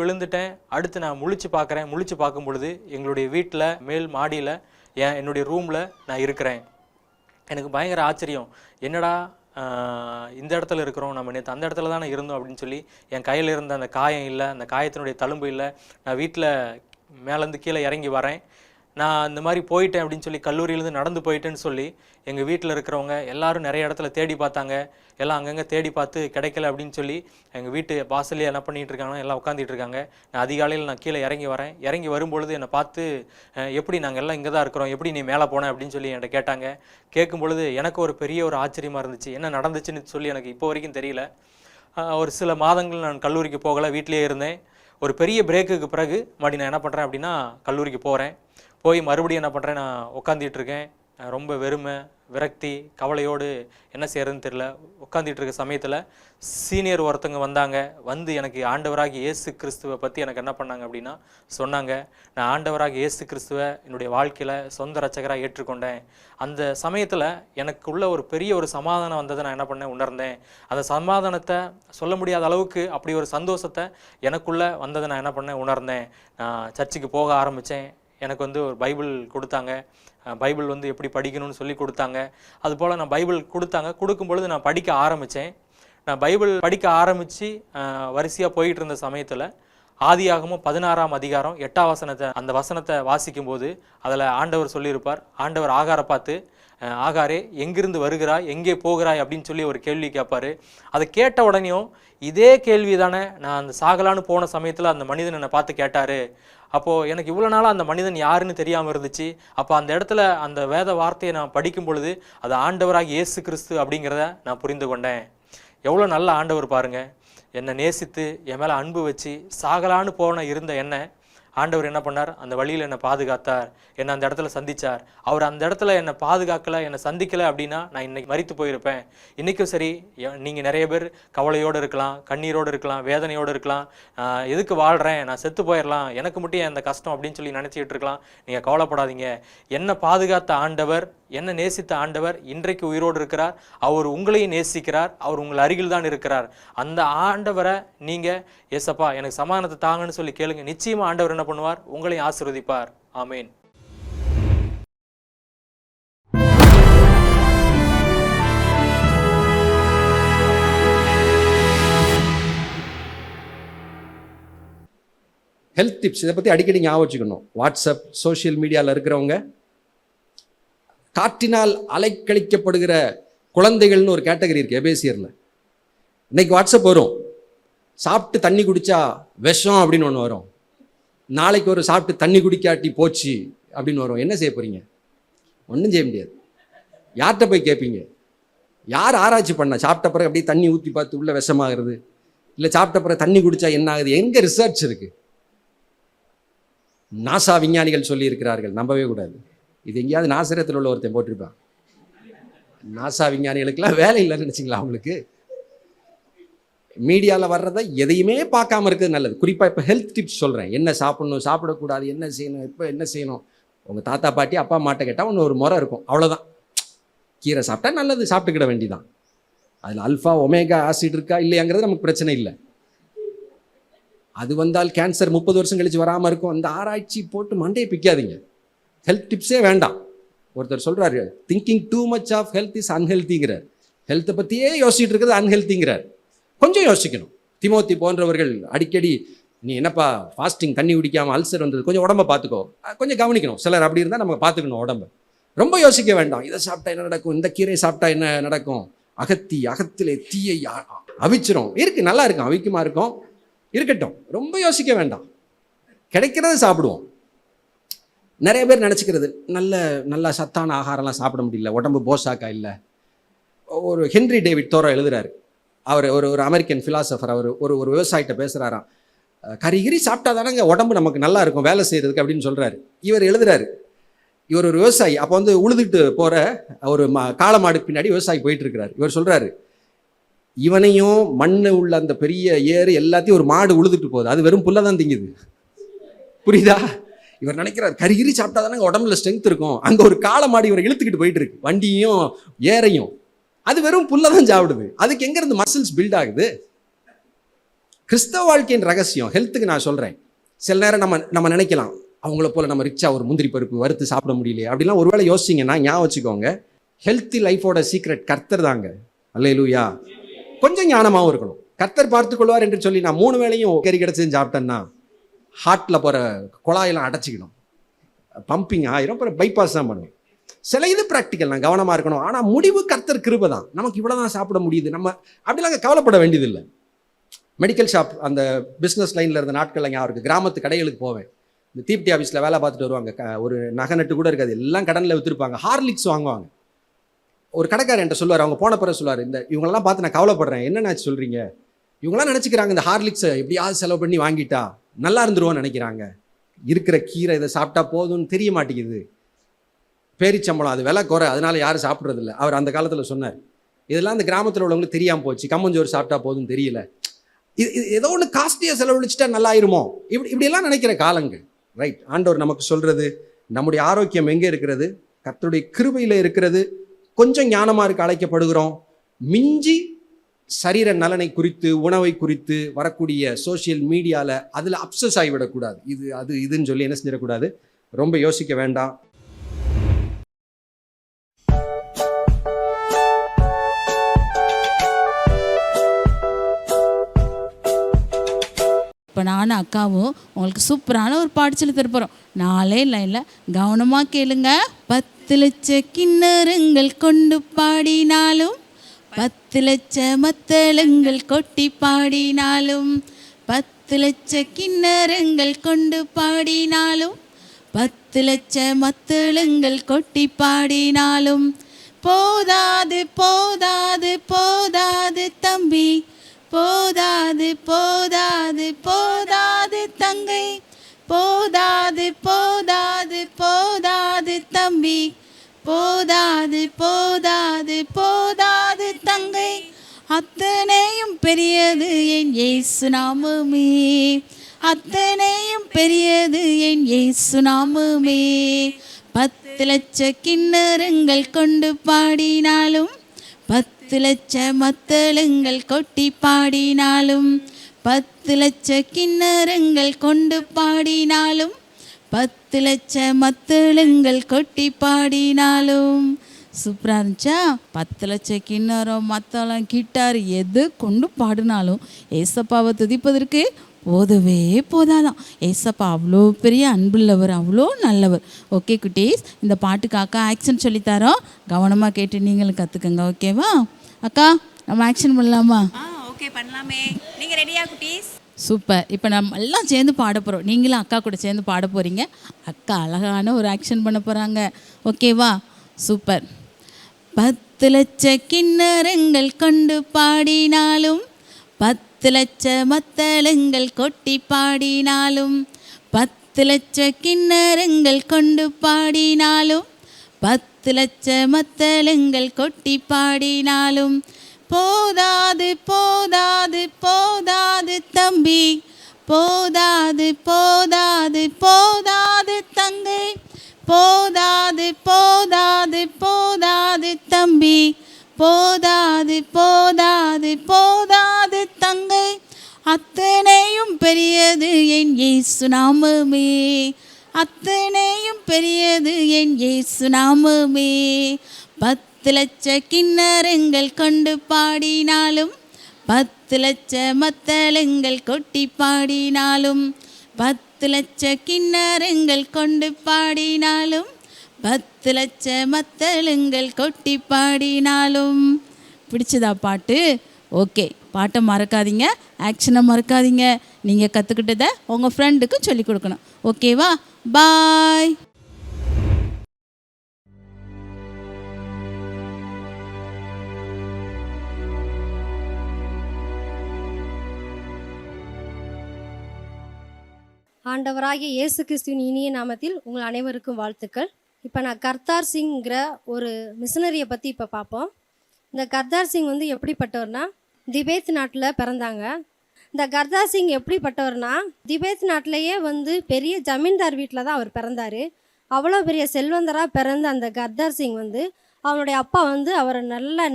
விழுந்துட்டேன். அடுத்து நான் முழிச்சு பார்க்குறேன். முழிச்சு பார்க்கும் பொழுது எங்களுடைய வீட்டில் மேல் மாடியில் என்னுடைய ரூமில் நான் இருக்கிறேன். எனக்கு பயங்கர ஆச்சரியம். என்னடா இந்த இடத்துல இருக்கிறோம், நம்ம நேற்று அந்த இடத்துல தானே இருந்தோம் அப்படின்னு சொல்லி என் கையில் இருந்த அந்த காயம் இல்லை, அந்த காயத்தினுடைய தழும்பு இல்லை. நான் வீட்டில் மேலேருந்து கீழே இறங்கி வரேன். நான் இந்த மாதிரி போயிட்டேன் அப்படின்னு சொல்லி கல்லூரியிலேருந்து நடந்து போயிட்டேன்னு சொல்லி எங்கள் வீட்டில் இருக்கிறவங்க எல்லாரும் நிறைய இடத்துல தேடி பார்த்தாங்க. எல்லாம் அங்கங்கே தேடி பார்த்து கிடைக்கல அப்படின்னு சொல்லி எங்கள் வீட்டு வாசல்லே என்ன பண்ணிகிட்டு இருக்காங்கன்னா எல்லாம் உட்காந்துட்டு இருக்காங்க. நான் அதிகாலையில் நான் கீழே இறங்கி வரேன். இறங்கி வரும்பொழுது என்னை பார்த்து, எப்படி நாங்கள் எல்லாம் இங்கே தான் இருக்கிறோம், எப்படி நீ மேலே போனேன் அப்படின்னு சொல்லி என்கிட்ட கேட்டாங்க. கேட்கும் பொழுது எனக்கு ஒரு பெரிய ஒரு ஆச்சரியமாக இருந்துச்சு. என்ன நடந்துச்சுன்னு சொல்லி எனக்கு இப்போ வரைக்கும் தெரியல. ஒரு சில மாதங்கள் நான் கல்லூரிக்கு போகலை, வீட்டிலே இருந்தேன். ஒரு பெரிய பிரேக்குக்கு பிறகு மறுபடியும் நான் என்ன பண்ணுறேன் அப்படின்னா கல்லூரிக்கு போகிறேன். போய் மறுபடியும் என்ன பண்ணுறேன், நான் உட்காந்துட்டு இருக்கேன். ரொம்ப வெறுமை, விரக்தி கவலையோடு என்ன செய்யறதுன்னு தெரியல உட்காந்துட்டு இருக்க சமயத்தில் சீனியர் ஒருத்தவங்க வந்தாங்க. வந்து எனக்கு ஆண்டவராகிய இயேசு கிறிஸ்துவை பற்றி எனக்கு என்ன பண்ணாங்க அப்படின்னா சொன்னாங்க. நான் ஆண்டவராகிய இயேசு கிறிஸ்துவை என்னுடைய வாழ்க்கையில் சொந்த ரட்சகராக ஏற்றுக்கொண்டேன். அந்த சமயத்தில் எனக்குள்ள ஒரு பெரிய ஒரு சமாதானம் வந்ததை நான் என்ன பண்ணேன் உணர்ந்தேன். அந்த சமாதானத்தை சொல்ல முடியாத அளவுக்கு அப்படி ஒரு சந்தோஷத்தை எனக்குள்ளே வந்ததை நான் என்ன பண்ணேன் உணர்ந்தேன். நான் சர்ச்சுக்கு போக ஆரம்பித்தேன். எனக்கு வந்து ஒரு பைபிள் கொடுத்தாங்க. பைபிள் வந்து எப்படி படிக்கணும்னு சொல்லி கொடுத்தாங்க. அதுபோல் நான் பைபிள் கொடுக்கும் பொழுது நான் படிக்க ஆரம்பித்தேன். நான் பைபிள் படிக்க ஆரம்பித்து வரிசையாக போயிட்டு இருந்த சமயத்தில் ஆதியாகமம் 16ஆம் அதிகாரம் 8ஆம் வசனத்தை அந்த வசனத்தை வாசிக்கும்போது அதில் ஆண்டவர் சொல்லியிருப்பார். ஆண்டவர் ஆகாரை பார்த்து, ஆகாரே எங்கிருந்து வருகிறாய், எங்கே போகிறாய் அப்படின்னு சொல்லி ஒரு கேள்வி கேட்பார். அதை கேட்ட உடனேயும் இதே கேள்வி தானே நான் அந்த சாகலான்னு போன சமயத்தில் அந்த மனிதன் என்னை பார்த்து கேட்டார். அப்போது எனக்கு இவ்வளோ நாளாக அந்த மனிதன் யாருன்னு தெரியாமல் இருந்துச்சு. அப்போ அந்த இடத்துல அந்த வேத வார்த்தையை நான் படிக்கும் பொழுது அது ஆண்டவராக இயேசு கிறிஸ்து அப்படிங்கிறத நான் புரிந்து கொண்டேன். எவ்வளோ நல்ல ஆண்டவர் பாருங்கள். என்னை நேசித்து என் மேலே அன்பு வச்சு சாகலான்னு இருந்த என்னை ஆண்டவர் என்ன பண்ணார், அந்த வழியில் என்னை பாதுகாத்தார், என்னை அந்த இடத்துல சந்தித்தார். அவர் அந்த இடத்துல என்னை பாதுகாக்கலை, என்னை சந்திக்கலை அப்படின்னா நான் இன்னைக்கு மரித்து போயிருப்பேன். இன்றைக்கும் சரி, நீங்கள் நிறைய பேர் கவலையோடு இருக்கலாம், கண்ணீரோடு இருக்கலாம், வேதனையோடு இருக்கலாம். எதுக்கு வாழ்கிறேன், நான் செத்து போயிடலாம், எனக்கு மட்டும் அந்த கஷ்டம் அப்படின்னு சொல்லி நினச்சிக்கிட்டு இருக்கலாம். நீங்கள் கவலைப்படாதீங்க. என்னை பாதுகாத்த ஆண்டவர், என்னை நேசித்த ஆண்டவர் இன்றைக்கு உயிரோடு இருக்கிறார். அவர் உங்களையும் நேசிக்கிறார். அவர் உங்கள் அருகில் தான் இருக்கிறார். அந்த ஆண்டவரை நீங்கள் ஏசப்பா எனக்கு சமாதானத்தை தாங்கன்னு சொல்லி கேளுங்க. நிச்சயமாக ஆண்டவர் என்ன பண்ணுவார், உங்களையும் ஆசீர்வதிப்பார். ஆமேன். ஹெல்த் டிப்ஸ் இதை பற்றி அடிக்கடி ஞாபகம் வச்சுக்கணும். வாட்ஸ்அப் சோஷியல் மீடியாவில் இருக்கிறவங்க காற்றினால் அலைக்கழிக்கப்படுகிற குழந்தைகள்னு ஒரு கேட்டகரி இருக்குது எபேசியரில். இன்னைக்கு வாட்ஸ்அப் வரும், சாப்பிட்டு தண்ணி குடித்தா விஷம் அப்படின்னு ஒன்று வரும். நாளைக்கு ஒரு சாப்பிட்டு தண்ணி குடிக்காட்டி போச்சு அப்படின்னு வரும். என்ன செய்ய போகிறீங்க? ஒன்றும் செய்ய முடியாது. யார்கிட்ட போய் கேட்பீங்க? யார் ஆராய்ச்சி பண்ண சாப்பிட்ட பிறகு அப்படியே தண்ணி ஊற்றி பார்த்து உள்ள விஷமாகிறது, இல்லை சாப்பிட்ட பிறகு தண்ணி குடித்தா என்ன ஆகுது? எங்கே ரிசர்ச் இருக்குது? நாசா விஞ்ஞானிகள் சொல்லி இருக்கிறார்கள், நம்பவே கூடாது. இது எங்கேயாவது நாசரத்தில் உள்ள ஒருத்தன் போட்டிருப்பான். நாசா விஞ்ஞானிகளுக்கெல்லாம் வேலை இல்லைன்னு நினச்சிங்களா? அவங்களுக்கு மீடியாவில் வர்றதை எதையுமே பார்க்காம இருக்கிறது நல்லது. குறிப்பாக இப்போ ஹெல்த் டிப்ஸ் சொல்கிறேன். என்ன சாப்பிடணும், சாப்பிடக்கூடாது, என்ன செய்யணும், இப்போ என்ன செய்யணும். உங்கள் தாத்தா பாட்டி அப்பா அம்மாட்ட கேட்டால் ஒன்று ஒரு முறை இருக்கும், அவ்வளோதான். கீரை சாப்பிட்டா நல்லது, சாப்பிட்டுக்கிட வேண்டிதான். அதில் அல்ஃபா ஒமேகா ஆசிட் இருக்கா இல்லையாங்கிறது நமக்கு பிரச்சனை இல்லை. அது வந்தால் கேன்சர் 30 வருஷம் கழிச்சு வராமல் இருக்கும். அந்த ஆராய்ச்சி போட்டு மண்டையை பிக்காதீங்க. ஹெல்த் டிப்ஸே வேண்டாம். ஒருத்தர் சொல்கிறாரு, thinking too much of health is அன்ஹெல்த்திங்கிறார். ஹெல்த்தை பற்றியே யோசிச்சுட்டு இருக்கிறது அன்ஹெல்த்திங்கிறார். கொஞ்சம் யோசிக்கணும். திமோத்தி போன்றவர்கள் அடிக்கடி, நீ என்னப்பா ஃபாஸ்டிங் தண்ணி குடிக்காமல் அல்சர் வந்தது, கொஞ்சம் உடம்பை பார்த்துக்கோ, கொஞ்சம் கவனிக்கணும். சிலர் அப்படி இருந்தால் நம்ம பார்த்துக்கணும் உடம்பை. ரொம்ப யோசிக்க வேண்டாம். இதை சாப்பிட்டா என்ன நடக்கும், இந்த கீரை சாப்பிட்டா என்ன நடக்கும், அகத்திலே தீயை அவிச்சிரும். இருக்கு, நல்லா இருக்கும், அவிக்குமா இருக்கும், இருக்கட்டும். ரொம்ப யோசிக்க வேண்டாம். கிடைக்கிறத சாப்பிடுவோம். நிறைய பேர் நினச்சிக்கிறது நல்ல சத்தான ஆகாரம்லாம் சாப்பிட முடியல, உடம்பு போசாக்கா இல்லை. ஒரு ஹென்ரி டேவிட் தோரோ எழுதுறாரு. அவர் ஒரு அமெரிக்கன் ஃபிலாசபர். அவர் ஒரு விவசாயிட்ட பேசுகிறாராம். கறிகிரி சாப்பிட்டா தானங்க உடம்பு நமக்கு நல்லா இருக்கும் வேலை செய்கிறதுக்கு அப்படின்னு சொல்கிறாரு. இவர் எழுதுறாரு, இவர் ஒரு விவசாயி. அப்போ வந்து உழுதுட்டு போகிற ஒரு காளை மாடுக்கு பின்னாடி விவசாயி போயிட்டு இருக்கிறாரு. இவர் சொல்கிறாரு, இவனையும் மண்ணு உள்ள அந்த பெரிய ஏறு எல்லாத்தையும் ஒரு மாடு உழுதுட்டு போகுது, அது வெறும் புல்லை தான் திங்குது. புரியுதா? இவர் நினைக்கிறார், கறிகிரி சாப்பிட்டா தானே உடம்புல ஸ்ட்ரென்த் இருக்கும். அங்கே ஒரு காளை மாடு இவரை இழுத்துக்கிட்டு போயிட்டு இருக்கு, வண்டியும் ஏறையும். அது வெறும் புல்லை தான் சாப்பிடுது. அதுக்கு எங்கேருந்து மசில்ஸ் பில்ட் ஆகுது? கிறிஸ்தவ வாழ்க்கையின் ரகசியம் ஹெல்த்துக்கு நான் சொல்கிறேன். சில நேரம் நம்ம நினைக்கலாம், அவங்கள போல நம்ம ரிச்சா ஒரு முந்திரி பருப்பு வறுத்து சாப்பிட முடியலையே அப்படிலாம் ஒருவேளை யோசிச்சிங்கன்னா ஞாபகம் வச்சுக்கோங்க, ஹெல்த்தி லைஃபோட சீக்ரெட் கர்த்தர் தாங்க. அல்லேலூயா. கொஞ்சம் ஞானமாகவும் இருக்கணும். கர்த்தர் பார்த்துக்கொள்வார் என்று சொல்லி நான் 3 வேளையும் கறி கிடச்சின்னு சாப்பிட்டேன்னா ஹார்ட்டில் போகிற குழாயெல்லாம் அடைச்சிக்கணும், பம்பிங் ஆயிரும், அப்புறம் பைபாஸ் தான் பண்ணும். சில இது ப்ராக்டிக்கல், நான் கவனமாக இருக்கணும். ஆனால் முடிவு கர்த்தர் கிருபை தான். நமக்கு இவ்வளோ தான் சாப்பிட முடியுது, நம்ம அப்படிலாம் கவலைப்பட வேண்டியதில்லை. மெடிக்கல் ஷாப் அந்த பிஸ்னஸ் லைனில் இருந்த நாட்கள் ஞாபகம் இருக்குது. கிராமத்து கடைகளுக்கு போவேன். இந்த தீப்டி ஆஃபீஸில் வேலை பார்த்துட்டு வருவாங்க. ஒரு நகை நட்டு கூட இருக்காது, எல்லாம் கடனில் விற்றுருப்பாங்க. ஹார்லிக்ஸ் வாங்குவாங்க. ஒரு கடைக்காரர் என்கிட்ட சொல்லுவார், அவங்க போன பிறகு சொல்லுவார், இவங்களெல்லாம் பார்த்து நான் கவலைப்படுறேன். என்னென்ன சொல்கிறீங்க? இவங்களாம் நினச்சிக்கிறாங்க இந்த ஹார்லிக்ஸை எப்படியாவது செலவு பண்ணி வாங்கிட்டா நல்லா இருந்துருவோன்னு நினைக்கிறாங்க. இருக்கிற கீரை இதை சாப்பிட்டா போதும்னு தெரிய மாட்டேங்குது. பேரிச்சம்பழம் அது விலை குறை, அதனால யாரும் சாப்பிட்றதில்ல. அவர் அந்த காலத்தில் சொன்னார். இதெல்லாம் அந்த கிராமத்தில் உள்ளவங்களுக்கு தெரியாமல் போச்சு. கம்மஞ்சோறு சாப்பிட்டா போதும் தெரியல. இது ஏதோ ஒன்று காஸ்ட்லியாக செலவழிச்சிட்டா நல்லாயிருமோ, இப்படியெல்லாம் நினைக்கிற காலங்கள். ரைட். ஆண்டவர் நமக்கு சொல்கிறது, நம்முடைய ஆரோக்கியம் எங்கே இருக்கிறது? கர்த்தருடைய கிருபையில் இருக்கிறது. கொஞ்சம் ஞானமாக இருக்க அழைக்கப்படுகிறோம். மிஞ்சி சரீர நலனை குறித்து, உணவை குறித்து வரக்கூடிய சோசியல் மீடியாவில் அதில் அப்சஸ் ஆகிவிடக்கூடாது. இது அது இதுன்னு சொல்லி என்ன செஞ்சிடக்கூடாது, ரொம்ப யோசிக்க வேண்டாம். இப்போ நானும் அக்காவும் உங்களுக்கு சூப்பரான ஒரு பாட்டு சொல்லி தரப்போகிறோம். 4 லைனில் கவனமாக கேளுங்க. 10 லட்ச கிண்ணறங்கள் கொண்டு பாடினாலும் 10 லட்ச மத்தளங்கள் கொட்டி பாடினாலும் 10 லட்ச கிண்ணறங்கள் கொண்டு பாடினாலும் 10 லட்ச மத்தளங்கள் கொட்டி பாடினாலும் போதாது போதாது போதாது தம்பி, போதாது போதாது போதாது தங்கை, போதாது போதாது போதாது தம்பி, போதாது போதாது போதாது தங்கை, அத்தனையும் பெரியது என் இயேசு நாமமே, அத்தனையும் பெரியது என் இயேசு நாமமே. 10 லட்ச கிண்ணறங்கள் கொண்டு பாடினாலும் 10 லட்ச மத்தளங்கள் கொட்டி பாடினாலும் 10 லட்ச கிண்ணறங்கள் கொண்டு பாடினாலும் 10 லட்ச மத்தளங்கள் கொட்டி பாடினாலும். சூப்பராக இருந்துச்சா? 10 லட்ச கிண்ணறம், மத்தளம், கிட்டார் எது கொண்டு பாடினாலும் ஏசப்பாவை துதிப்பதற்கு போதவே போதாதான். ஏசப்பா அவ்வளோ பெரிய அன்புள்ளவர், அவ்வளோ நல்லவர். ஓகே குட்டீஸ், இந்த பாட்டுக்கு அக்கா ஆக்ஷன் சொல்லித்தரோம், கவனமாக கேட்டு நீங்களும் கற்றுக்கங்க. ஓகேவா அக்கா? நம்ம ஆக்ஷன் பண்ணலாமா? ஓகே பண்ணலாமே. நீங்கள் ரெடியா குட்டீஸ்? சூப்பர். இப்போ நம்ம எல்லாம் சேர்ந்து பாட போகிறோம். நீங்களும் அக்கா கூட சேர்ந்து பாட போகிறீங்க. அக்கா அழகான ஒரு ஆக்ஷன் பண்ண போகிறாங்க. ஓகேவா? சூப்பர். 10 லட்ச கிண்ணறங்கள் கொண்டு பாடினாலும் 10 லட்ச மத்தளங்கள் கொட்டி பாடினாலும் 10 லட்ச கிண்ணறங்கள் கொண்டு பாடினாலும் 10 லட்ச மத்தளங்கள் கொட்டி பாடினாலும் போதாது போதாது போதாது தம்பி, போதாது போதாது போதாது தங்கை, போதாது போதாது போதாது தம்பி, போதாது போதாது போதாது தங்கை, அத்தனையும் பெரியது என் இயேசு நாமமே, அத்தனையும் பெரியது என் இயேசு நாமமே. 10 லட்ச கிண்ணறங்கள் கொண்டு பாடினாலும் 10 லட்ச மத்தளங்கள் கொட்டி பாடினாலும் 10 லட்ச கிண்ணறங்கள் கொண்டு பாடினாலும் 10 லட்ச மத்தளங்கள் கொட்டி பாடினாலும். பிடிச்சதா பாட்டு? ஓகே, பாட்டை மறக்காதீங்க, ஆக்ஷனை மறக்காதீங்க. நீங்கள் கற்றுக்கிட்டதை உங்கள் ஃப்ரெண்டுக்கு சொல்லிக் கொடுக்கணும். ஓகேவா? பாய். ஆண்டவராகிய இயேசு கிறிஸ்துவின் இனிய நாமத்தில் உங்கள் அனைவருக்கும் வாழ்த்துக்கள். இப்போ நான் கர்தார் சிங்கிற ஒரு மிஷனரியை பற்றி இப்போ பார்ப்போம். இந்த கர்தார் சிங் வந்து எப்படிப்பட்டவர்னா, திபேத் நாட்டில் பிறந்தாங்க. இந்த கர்தார் சிங் எப்படிப்பட்டவர்னா, திபேத் நாட்டிலேயே வந்து பெரிய ஜமீன்தார் வீட்டில் தான் அவர் பிறந்தார். அவ்வளோ பெரிய செல்வந்தராக பிறந்த அந்த கர்தார் சிங் வந்து அவனுடைய அப்பா வந்து அவரை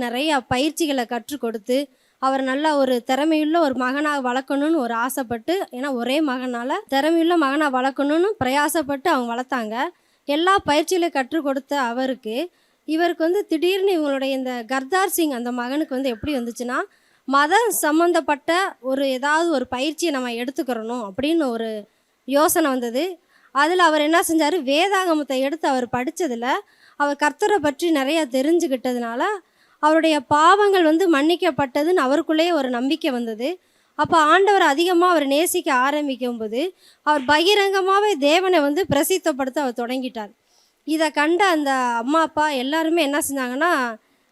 நிறைய பயிற்சிகளை கற்றுக் கொடுத்து அவர் நல்ல ஒரு திறமையுள்ள ஒரு மகனாக வளர்க்கணும்னு ஒரு ஆசைப்பட்டு, ஏன்னா ஒரே மகனால் திறமையுள்ள மகனாக வளர்க்கணும்னு பிரயாசப்பட்டு அவங்க வளர்த்தாங்க. எல்லா பயிற்சிகளையும் கற்றுக் கொடுத்த இவருக்கு வந்து திடீர்னு இவங்களுடைய இந்த கர்தார் சிங் அந்த மகனுக்கு வந்து எப்படி வந்துச்சுன்னா, மதம் சம்மந்தப்பட்ட ஏதாவது ஒரு பயிற்சியை நம்ம எடுத்துக்கிறணும் அப்படின்னு ஒரு யோசனை வந்தது. அதில் அவர் என்ன செஞ்சார், வேதாகமத்தை எடுத்து அவர் படித்ததில் அவர் கர்த்தரை பற்றி நிறையா தெரிஞ்சுக்கிட்டதுனால அவருடைய பாவங்கள் வந்து மன்னிக்கப்பட்டதுன்னு அவருக்குள்ளேயே ஒரு நம்பிக்கை வந்தது. அப்போ ஆண்டவர் அதிகமாக அவர் நேசிக்க ஆரம்பிக்கும்போது அவர் பகிரங்கமாகவே தேவனை வந்து பிரசித்தப்படுத்த அவர் தொடங்கிட்டார். இதை கண்ட அந்த அம்மா அப்பா எல்லாருமே என்ன செஞ்சாங்கன்னா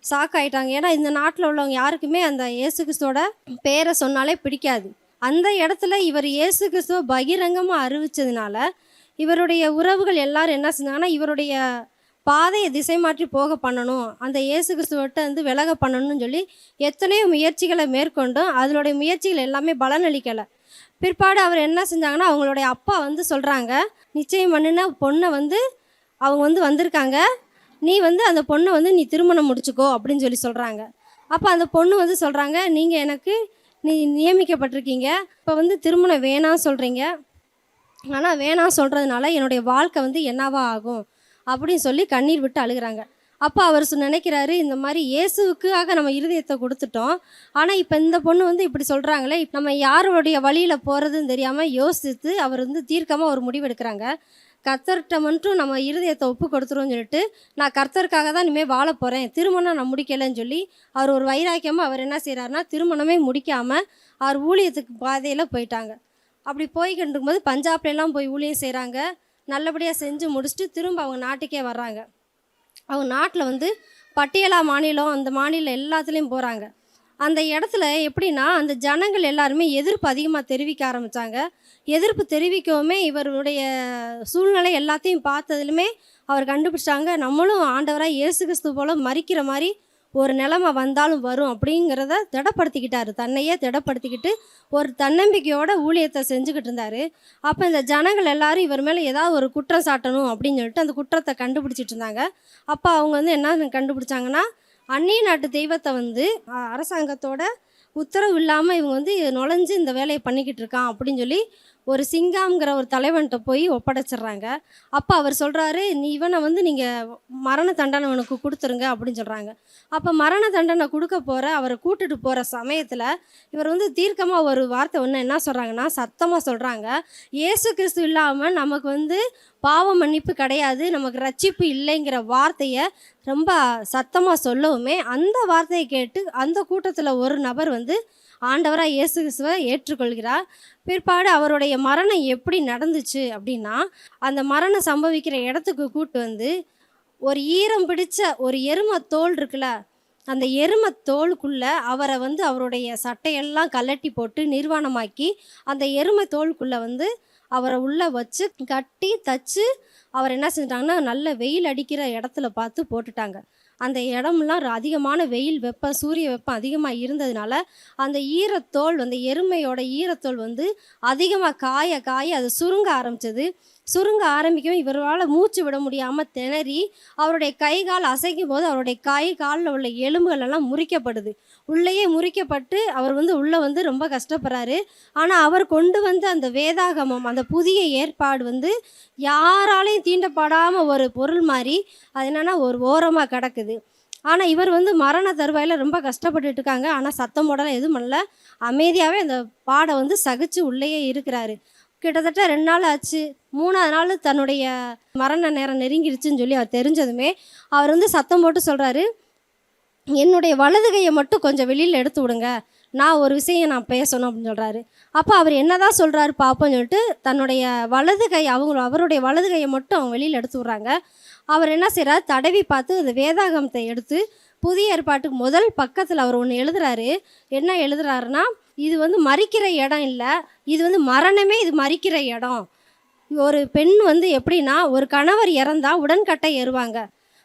ஷாக் ஆகிட்டாங்க. ஏன்னா இந்த நாட்டில் உள்ளவங்க யாருக்குமே அந்த இயேசு கிறிஸ்துவோட பேரை சொன்னாலே பிடிக்காது. அந்த இடத்துல இவர் இயேசு கிறிஸ்துவை பகிரங்கமாக அறிவித்ததுனால இவருடைய உறவுகள் எல்லாரும் என்ன செஞ்சாங்கன்னா இவருடைய பாதையை திசை மாற்றி போக பண்ணணும், அந்த இயேசு கிறிஸ்துவட்ட வந்து விலக பண்ணணும்னு சொல்லி எத்தனையோ முயற்சிகளை மேற்கொண்டும் அதனுடைய முயற்சிகள் எல்லாமே பலனளிக்கலை. பிற்பாடு அவர் என்ன செஞ்சாங்கன்னா, அவங்களுடைய அப்பா வந்து சொல்கிறாங்க, நிச்சயம் பண்ணின பொண்ணை வந்து அவங்க வந்து வந்திருக்காங்க, நீ வந்து அந்த பொண்ணை வந்து நீ திருமணம் முடிச்சுக்கோ அப்படின்னு சொல்லி சொல்கிறாங்க. அப்போ அந்த பொண்ணு வந்து சொல்கிறாங்க, நீங்கள் எனக்கு நியமிக்கப்பட்டிருக்கீங்க, இப்போ வந்து திருமணம் வேணாம் சொல்கிறீங்க, ஆனால் வேணாம் சொல்கிறதுனால என்னுடைய வாழ்க்கை வந்து என்னவா ஆகும் அப்படின்னு சொல்லி கண்ணீர் விட்டு அழுகிறாங்க. அப்போ அவர் நினைக்கிறாரு, இந்த மாதிரி இயேசுவுக்காக நம்ம இருதயத்தை கொடுத்துட்டோம், ஆனால் இப்போ இந்த பொண்ணு வந்து இப்படி சொல்கிறாங்களே, நம்ம யாருடைய வழியில் போகிறதுன்னு தெரியாமல் யோசித்து அவர் வந்து தீர்க்கமாக ஒரு முடிவு எடுக்கிறாங்க. கர்த்தர்கிட்ட மட்டும் நம்ம இருதயத்தை ஒப்பு கொடுத்துருவோம்னு சொல்லிட்டு, நான் கர்த்தருக்காக தான் இனிமேல் வாழ போகிறேன், திருமணம் நான் முடிக்கலைன்னு சொல்லி அவர் ஒரு வைராக்கியமாக அவர் என்ன செய்கிறாருன்னா, திருமணமே முடிக்காமல் அவர் ஊழியத்துக்கு பாதையில் போயிட்டாங்க. அப்படி போய்கிட்டு இருக்கும்போது பஞ்சாப்லாம் போய் ஊழியம் செய்கிறாங்க. நல்லபடியாக செஞ்சு முடிச்சுட்டு திரும்ப அவங்க நாட்டுக்கே வர்றாங்க. அவங்க நாட்டில் வந்து பட்டியலா மாநிலம், அந்த மாநிலம் எல்லாத்துலேயும் போகிறாங்க. அந்த இடத்துல எப்படின்னா, அந்த ஜனங்கள் எல்லாருமே எதிர்ப்பு அதிகமாக தெரிவிக்க ஆரம்பித்தாங்க. எதிர்ப்பு தெரிவிக்கவுமே இவருடைய சூழ்நிலை எல்லாத்தையும் பார்த்ததுலுமே அவர் கண்டுபிடிச்சாங்க, நம்மளும் ஆண்டவராக இயேசு கிறிஸ்து போல் மறிக்கிற மாதிரி ஒரு நிலைமை வந்தாலும் வரும் அப்படிங்கிறத திடப்படுத்திக்கிட்டார். தன்னையே திடப்படுத்திக்கிட்டு ஒரு தன்னம்பிக்கையோட ஊழியத்தை செஞ்சுக்கிட்டு இருந்தார். அப்போ இந்த ஜனங்கள் எல்லாரும் இவர் மேலே ஏதாவது ஒரு குற்றம் சாட்டணும் அப்படின்னு சொல்லிட்டு அந்த குற்றத்தை கண்டுபிடிச்சிட்டு இருந்தாங்க. அப்போ அவங்க வந்து என்ன கண்டுபிடிச்சாங்கன்னா, அந்நிய நாட்டு தெய்வத்தை வந்து அரசாங்கத்தோட உத்தரவு இல்லாமல் இவங்க வந்து நுழைஞ்சு இந்த வேலையை பண்ணிக்கிட்டு இருக்கான் அப்படின்னு சொல்லி ஒரு சிங்காம்ங்கிற ஒரு தலைவன்கிட்ட போய் ஒப்படைச்சிட்றாங்க. அப்போ அவர் சொல்கிறாரு, இவனை வந்து நீங்கள் மரண தண்டனை அவனுக்கு கொடுத்துருங்க அப்படின்னு சொல்கிறாங்க. அப்போ மரண தண்டனை கொடுக்க போகிற அவரை கூட்டிட்டு போகிற சமயத்தில் இவர் வந்து தீர்க்கமாக ஒரு வார்த்தை ஒன்று என்ன சொல்கிறாங்கன்னா, சத்தமாக சொல்கிறாங்க, இயேசு கிறிஸ்து இல்லாமல் நமக்கு வந்து பாவ மன்னிப்பு கிடையாது, நமக்கு ரட்சிப்பு இல்லைங்கிற வார்த்தையை ரொம்ப சத்தமாக சொல்லவுமே அந்த வார்த்தையை கேட்டு அந்த கூட்டத்தில் ஒரு நபர் வந்து ஆண்டவராக இயேசு கிறிஸ்துவை ஏற்றுக்கொள்கிறார். பிற்பாடு அவருடைய மரணம் எப்படி நடந்துச்சு அப்படின்னா, அந்த மரணம் சம்பவிக்கிற இடத்துக்கு கூட்டு வந்து ஒரு ஈரம் பிடிச்ச ஒரு எருமை தோல் இருக்குல்ல, அந்த எருமை தோலுக்குள்ளே அவரை வந்து அவருடைய சட்டையெல்லாம் கலட்டி போட்டு நிர்வாணமாக்கி அந்த எருமை தோலுக்குள்ளே வந்து அவரை உள்ளே வச்சு கட்டி தச்சு அவர் என்ன செஞ்சிட்டாங்கன்னா, நல்ல வெயில் அடிக்கிற இடத்துல பார்த்து போட்டுட்டாங்க. அந்த இடம்லாம் அதிகமான வெயில் வெப்பம், சூரிய வெப்பம் அதிகமாக இருந்ததுனால அந்த ஈரத்தோல், அந்த எருமையோட ஈரத்தோல் வந்து அதிகமாக காய காய அது சுருங்க ஆரம்பிச்சது. சுருங்க ஆரம்பிக்கவும் இவரால் மூச்சு விட முடியாமல் திணறி அவருடைய கை கால் அசைக்கும் போது அவருடைய கை காலில் உள்ள எலும்புகள் எல்லாம் முறிக்கப்படுது. உள்ளேயே முறிக்கப்பட்டு அவர் வந்து உள்ளே வந்து ரொம்ப கஷ்டப்படுறாரு. ஆனால் அவர் கொண்டு வந்த அந்த வேதாகமம், அந்த புதிய ஏற்பாடு வந்து யாராலையும் தீண்டப்படாமல் ஒரு பொருள் மாதிரி அது என்னென்னா ஒரு ஓரமாக கிடக்குது. ஆனால் இவர் வந்து மரண தருவாயில் ரொம்ப கஷ்டப்பட்டுட்டு இருக்காங்க. ஆனால் சத்தம் போடலாம் எதுவும் பண்ணல, அமைதியாகவே அந்த பாடை வந்து சகிச்சு உள்ளேயே இருக்கிறாரு. கிட்டத்தட்ட 2 நாள் ஆச்சு. 3ஆவது நாள் தன்னுடைய மரண நேரம் நெருங்கிடுச்சுன்னு சொல்லி அவர் தெரிஞ்சதுமே அவர் வந்து சத்தம் போட்டு சொல்கிறாரு, என்னுடைய வலது கையை மட்டும் கொஞ்சம் வெளியில் எடுத்து விடுங்க, நான் ஒரு விஷயம் நான் பேசணும் அப்படின்னு சொல்கிறாரு. அப்போ அவர் என்ன தான் சொல்கிறாரு பார்ப்போம்னு சொல்லிட்டு தன்னுடைய வலது கை அவருடைய வலது கையை மட்டும் அவங்க வெளியில் எடுத்து விட்றாங்க. அவர் என்ன செய்கிறார், தடவி பார்த்து அந்த வேதாகமத்தை எடுத்து புதிய ஏற்பாட்டுக்கு முதல் பக்கத்தில் அவர் ஒன்று எழுதுறாரு. என்ன எழுதுறாருன்னா, இது வந்து மறிக்கிற இடம் இல்லை, இது வந்து மரணமே, இது மறிக்கிற இடம். ஒரு பெண் வந்து எப்படின்னா, ஒரு கணவர் இறந்தால் உடன்கட்டை ஏறுவாங்க.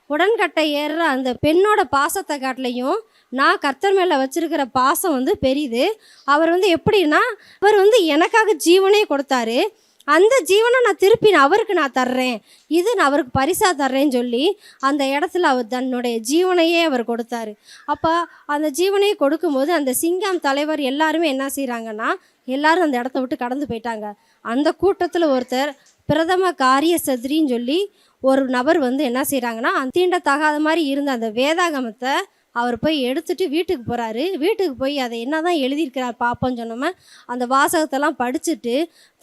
உடன்கட்டை ஏறுற அந்த பெண்ணோட பாசத்தை காட்டிலையும் நான் கர்த்தர் மேலே வச்சிருக்கிற பாசம் வந்து பெரிது. அவர் வந்து எப்படின்னா, அவர் வந்து எனக்காக ஜீவனே கொடுத்தாரு, அந்த ஜீவனை நான் திருப்பி அவருக்கு நான் தர்றேன், இது நான் அவருக்கு பரிசாக தர்றேன்னு சொல்லி அந்த இடத்துல அவர் தன்னுடைய ஜீவனையே அவர் கொடுத்தாரு. அப்போ அந்த ஜீவனையே கொடுக்கும்போது அந்த சிங்கம் தலைவர் எல்லாருமே என்ன செய்கிறாங்கன்னா, எல்லாரும் அந்த இடத்த விட்டு கடந்து போயிட்டாங்க. அந்த கூட்டத்தில் ஒருத்தர் பிரதம காரிய சத்ரின்னு சொல்லி ஒரு நபர் வந்து என்ன செய்கிறாங்கன்னா, தீண்டத்தகாத மாதிரி இருந்த அந்த வேதாகமத்தை அவர் போய் எடுத்துகிட்டு வீட்டுக்கு போகிறாரு. வீட்டுக்கு போய் அதை என்ன தான் எழுதியிருக்கிறார் பார்ப்போன்னு சொன்னோமே, அந்த வாசகத்தெல்லாம் படிச்சுட்டு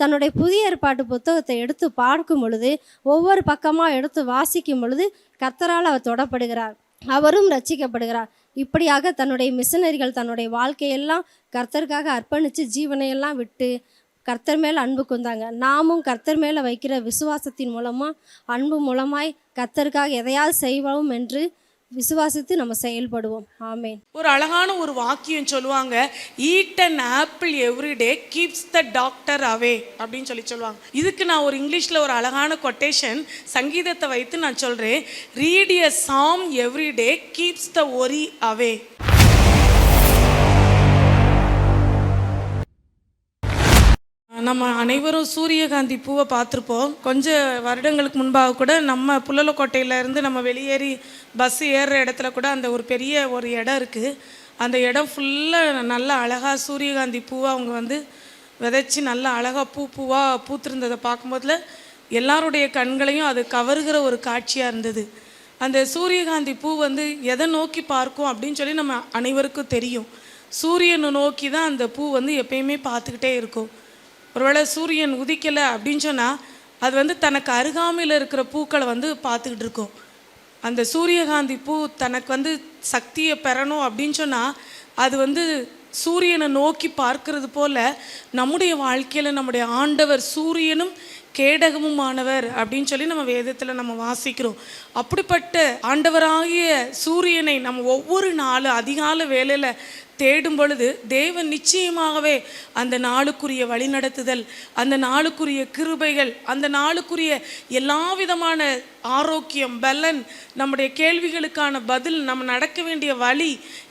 தன்னுடைய புதிய ஏற்பாட்டு புத்தகத்தை எடுத்து பார்க்கும் பொழுது, ஒவ்வொரு பக்கமாக எடுத்து வாசிக்கும் பொழுது கர்த்தரால் அவர் தொடப்படுகிறார், அவரும் ரட்சிக்கப்படுகிறார். இப்படியாக தன்னுடைய மிஷனரிகள் தன்னுடைய வாழ்க்கையெல்லாம் கர்த்தருக்காக அர்ப்பணித்து ஜீவனையெல்லாம் விட்டு கர்த்தர் மேலே அன்பு கொண்டாங்க. நாமும் கர்த்தர் மேலே வைக்கிற விசுவாசத்தின் மூலமாக, அன்பு மூலமாய் கர்த்தருக்காக எதையாவது செய்வோம் என்று விசுவாசித்து நம்ம செயல்படுவோம். ஆமென். ஒரு அழகான ஒரு வாக்கியம் சொல்லுவாங்க, eat an apple everyday keeps the doctor away அப்படின்னு சொல்லுவாங்க. இதுக்கு நான் ஒரு இங்கிலீஷில் ஒரு அழகான கொட்டேஷன் சங்கீதத்தை வைத்து நான் சொல்கிறேன். Read a psalm every day keeps the worry away. நம்ம அனைவரும் சூரியகாந்தி பூவை பார்த்துருப்போம். கொஞ்சம் வருடங்களுக்கு முன்பாக கூட நம்ம புல்லலக்கோட்டையிலேருந்து நம்ம வெளியேறி பஸ் ஏறுற இடத்துல கூட அந்த ஒரு பெரிய ஒரு இடம் இருக்குது. அந்த இடம் ஃபுல்லாக நல்லா அழகாக சூரியகாந்தி பூவை அவங்க வந்து விதைச்சி நல்லா அழகாக பூவாக பூத்திருந்ததை பார்க்கும்போதுல எல்லாருடைய கண்களையும் அது கவருகிற ஒரு காட்சியாக இருந்தது. அந்த சூரியகாந்தி பூ வந்து எதை நோக்கி பார்க்கும் அப்படின்னு சொல்லி நம்ம அனைவருக்கும் தெரியும். சூரியனை நோக்கி தான் அந்த பூ வந்து எப்பயுமே பார்த்துக்கிட்டே இருக்கும். ஒருவேளை சூரியன் உதிக்கலை அப்படின்னு சொன்னால் அது வந்து தனக்கு அருகாமையில் இருக்கிற பூக்களை வந்து பார்த்துக்கிட்டு இருக்கும். அந்த சூரியகாந்தி பூ தனக்கு வந்து சக்தியை பெறணும் அப்படின்னு சொன்னால் அது வந்து சூரியனை நோக்கி பார்க்கறது போல் நம்முடைய வாழ்க்கையில் நம்முடைய ஆண்டவர் சூரியனும் கேடகமுமானவர் அப்படின்னு சொல்லி நம்ம வேதத்தில் நம்ம வாசிக்கிறோம். அப்படிப்பட்ட ஆண்டவராகிய சூரியனை நம்ம ஒவ்வொரு நாளும் அதிகாலை வேளையில் தேடும் பொழுது தேவன் நிச்சயமாகவே அந்த நாளுக்குரிய வழிநடத்துதல், அந்த நாளுக்குரிய கிருபைகள், அந்த நாளுக்குரிய எல்லா விதமான ஆரோக்கியம், பலன், நம்முடைய கேள்விகளுக்கான பதில், நம்ம நடக்க வேண்டிய வழி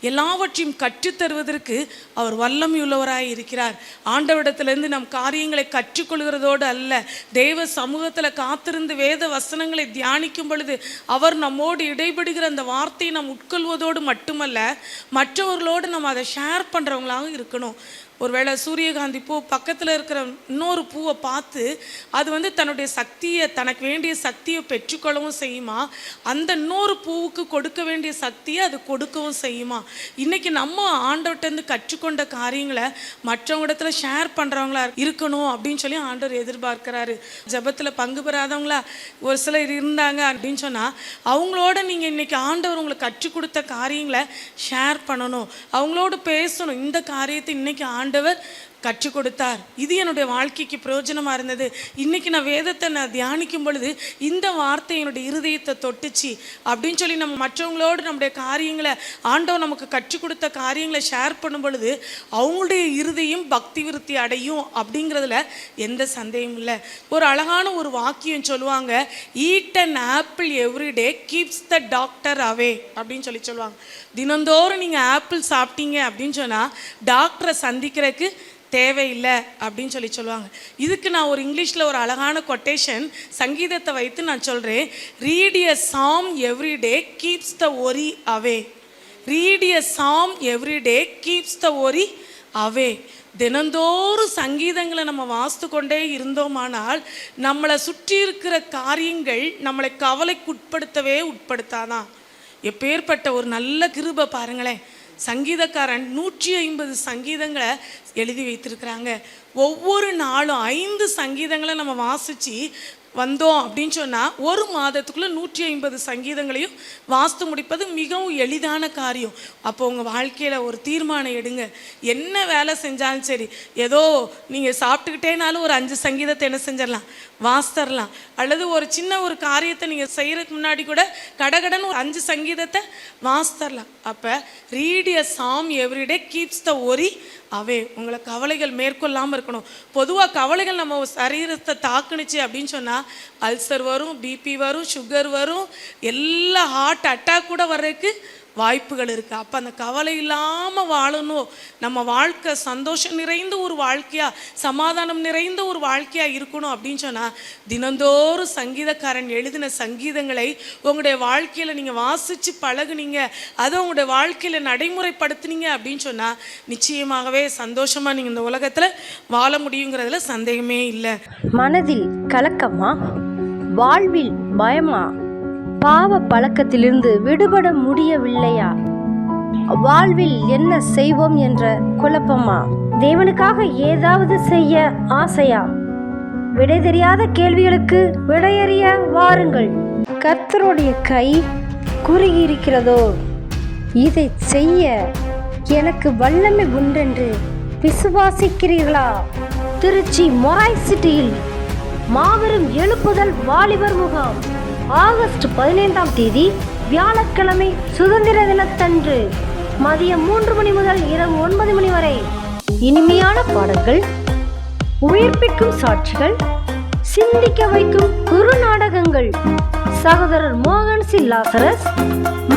எல்லாவற்றையும் கற்றுத்தருவதற்கு அவர் வல்லமையுள்ளவராய் இருக்கிறார். ஆண்டவரிடத்திலிருந்து நம் காரியங்களை கற்றுக்கொள்கிறதோடு அல்ல, தேவ சமூகத்தில் காத்திருந்து வேத வசனங்களை தியானிக்கும் பொழுது அவர் நம்மோடு இடைபடுகிற அந்த வார்த்தையை நாம் உட்கொள்வதோடு மட்டுமல்ல, மற்றவர்களோடு நம்ம அதை ஷேர் பண்ணுறவங்களாக இருக்கணும். ஒருவேளை சூரியகாந்தி பூ பக்கத்தில் இருக்கிற இன்னொரு பூவை பார்த்து அது வந்து தன்னுடைய சக்தியை, தனக்கு வேண்டிய சக்தியை பெற்றுக்கொள்ளவும் செய்யுமா, அந்த இன்னொரு பூவுக்கு கொடுக்க வேண்டிய சக்தியை அது கொடுக்கவும் செய்யுமா. இன்றைக்கி நம்ம ஆண்டவர்கிட்டருந்து கற்றுக்கொண்ட காரியங்களை மற்றவங்க இடத்துல ஷேர் பண்ணுறவங்களா இருக்கணும் அப்படின்னு சொல்லி ஆண்டவர் எதிர்பார்க்கிறாரு. ஜெபத்தில் பங்கு பெறாதவங்களா ஒரு சிலர் இருந்தாங்க அப்படின்னு சொன்னால் அவங்களோட நீங்கள் இன்றைக்கி ஆண்டவர் உங்களுக்கு கற்றுக் கொடுத்த காரியங்களை ஷேர் பண்ணணும், அவங்களோடு பேசணும். இந்த காரியத்தை இன்றைக்கி ஆண்டவர் கற்றுக் கொடுத்தார், இது என்னுடைய வாழ்க்கைக்கு பிரயோஜனமாக இருந்தது, இன்றைக்கி நான் வேதத்தை நான் தியானிக்கும் பொழுது இந்த வார்த்தை என்னுடைய இருதயத்தை தொட்டுச்சு அப்படின்னு சொல்லி நம்ம மற்றவங்களோடு நம்முடைய காரியங்களை ஆண்டவர் நமக்கு கற்றுக் கொடுத்த காரியங்களை ஷேர் பண்ணும் பொழுது அவங்களுடைய இருதயம் பக்தி விருத்தி அடையும் அப்படிங்கிறதுல எந்த சந்தேகமும் இல்லை. ஒரு அழகான ஒரு வாக்கியம் சொல்லுவாங்க, eat an apple everyday keeps the doctor away அப்படின்னு சொல்லுவாங்க. தினந்தோறும் நீங்கள் ஆப்பிள் சாப்பிட்டீங்க அப்படின்னு சொன்னால் டாக்டரை சந்திக்கிறதுக்கு தேவையில்லை அப்படின்னு சொல்லுவாங்க. இதுக்கு நான் ஒரு இங்கிலீஷில் ஒரு அழகான கொட்டேஷன் சங்கீதத்தை வைத்து நான் சொல்கிறேன். Read a psalm every day keeps the worry away. Read a psalm every day keeps the worry away. தினந்தோறும் சங்கீதங்களை நம்ம வாசித்து கொண்டே இருந்தோமானால் நம்மளை சுற்றி இருக்கிற காரியங்கள் நம்மளை கவலைக்கு உட்படுத்தாதான். எப்பேற்பட்ட ஒரு நல்ல கிருபை பாருங்களேன். சங்கீதக்காரன் 150 சங்கீதங்களை எழுதி வைத்திருக்கிறாங்க. ஒவ்வொரு நாளும் 5 சங்கீதங்களை நம்ம வாசித்து வந்தோம் அப்படின்னு சொன்னால் ஒரு மாதத்துக்குள்ளே 150 சங்கீதங்களையும் வாசித்து முடிப்பது மிகவும் எளிதான காரியம். அப்போ உங்கள் வாழ்க்கையில் ஒரு தீர்மானம் எடுங்க. என்ன வேலை செஞ்சாலும் சரி, ஏதோ நீங்கள் சாப்பிட்டுக்கிட்டேனாலும் ஒரு 5 சங்கீதத்தை என்ன செஞ்சிடலாம், வாசித்தரலாம். அல்லது ஒரு சின்ன ஒரு காரியத்தை நீங்கள் செய்கிறதுக்கு முன்னாடி கூட கடகடன்னு ஒரு 5 சங்கீதத்தை வாசித்தரலாம். அப்போ read a psalm every day keeps the worry away. உங்களை கவலைகள் மேற்கொள்ளாமல் இருக்கணும். பொதுவாக கவலைகள் நம்ம சரீரத்தை தாக்குனுச்சு அப்படின்னு சொன்னால் அல்சர் வரும், பிபி வரும், சுகர் வரும், எல்லா ஹார்ட் அட்டாக் கூட வர்றதுக்கு வாய்ப்புகள் இருக்குது. அப்போ அந்த கவலை இல்லாமல் வாழணும், நம்ம வாழ்க்கை சந்தோஷம் நிறைந்த ஒரு வாழ்க்கையாக, சமாதானம் நிறைந்த ஒரு வாழ்க்கையாக இருக்கணும் அப்படின்னு சொன்னால் தினந்தோறும் சங்கீதக்காரன் எழுதின சங்கீதங்களை உங்களுடைய வாழ்க்கையில் நீங்கள் வாசித்து பழகுனீங்க, அதை உங்களுடைய வாழ்க்கையில் நடைமுறைப்படுத்துனீங்க அப்படின்னு சொன்னால் நிச்சயமாகவே சந்தோஷமாக நீங்கள் இந்த உலகத்தில் வாழ முடியுங்கிறதுல சந்தேகமே இல்லை. மனதில் கலக்கமா, வாழ்வில் பயமா, பாவ பழக்கத்திலிருந்து விடுபட முடியவில்லையா, வாழ்வில் என்ன செய்வோம் என்ற குழப்பமா, தேவனுக்காக ஏதாவது செய்ய ஆசையா, விடை தெரியாத கேள்விகளுக்கு விடையறிய வாருங்கள். கர்த்தருடைய கை குறுகியிருக்கிறதோ, இதை செய்ய எனக்கு வல்லமை உண்டென்று விசுவாசிக்கிறீர்களா? திருச்சி மொராய் சிட்டியில் மாபெரும் எழுப்புதல் வாலிபர் முகாம் ஆகஸ்ட் 15ஆம் தேதி வியாழக்கிழமை சுதந்திர தினத்தன்று மதியம் 3 மணி முதல் இரவு 9 மணி வரை இனிமையான பாடல்கள், உயிர்ப்பிக்கும் சாட்சிகள், சிந்திக்க வைக்கும் குறு நாடகங்கள், சகோதரர் மோகன் சி லாசரஸ்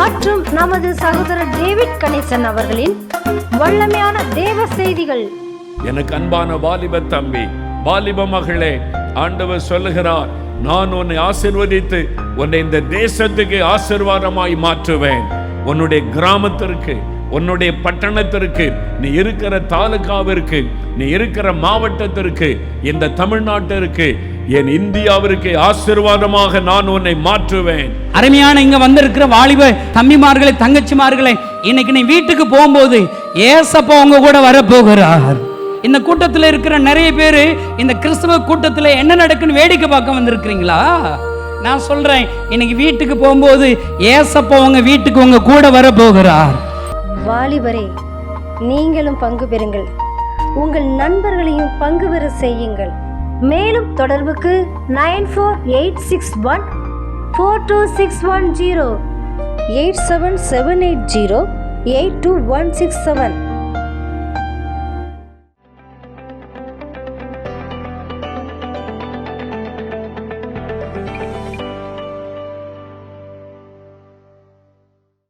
மற்றும் நமது சகோதரர் டேவிட் கணேசன் அவர்களின் வல்லமையான தேவ செய்திகள். எனக்கு அன்பான வாலிப தம்பி, வாலிப மகளே, ஆண்டவர் சொல்லுகிறார், நான் உன்னை ஆசீர்வதித்து உன்னை இந்த தேசத்துக்கு ஆசீர்வாதமாய் மாற்றுவேன். உன்னுடைய கிராமத்திற்கு, உன்னுடைய பட்டணத்திற்கு, நீ இருக்கிற தாலுகாவிற்கு, நீ இருக்கிற மாவட்டத்திற்கு, இந்த தமிழ்நாட்டிற்கு, என் இந்தியாவிற்கு ஆசீர்வாதமாக நான் உன்னை மாற்றுவேன். அருமையான இங்க வந்திருக்கிற வாலிப தம்பிமார்களே, தங்கச்சிமார்களே, இன்னைக்கு நீ வீட்டுக்கு போகும்போது ஏசப்பா உங்க கூட வரப்போகிறார். இந்த கூட்டத்தில் இருக்கிற நிறைய பேர் இந்த கிறிஸ்தவ கூட்டத்தில் என்ன நடக்குன்னு வேடிக்கை பார்க்க வந்திருக்கிறீங்களா? நான் சொல்றேன், இன்னைக்கு வீட்டுக்கு போகும்போது ஏசப்பா உங்க வீட்டுக்கு உங்க கூட வரப்போகிறார். வாலிபரே, நீங்களும் பங்கு பெறுங்கள், உங்கள் நண்பர்களையும் பங்கு பெற செய்யுங்கள். மேலும் தொடர்புக்கு 9486142610, 877808267.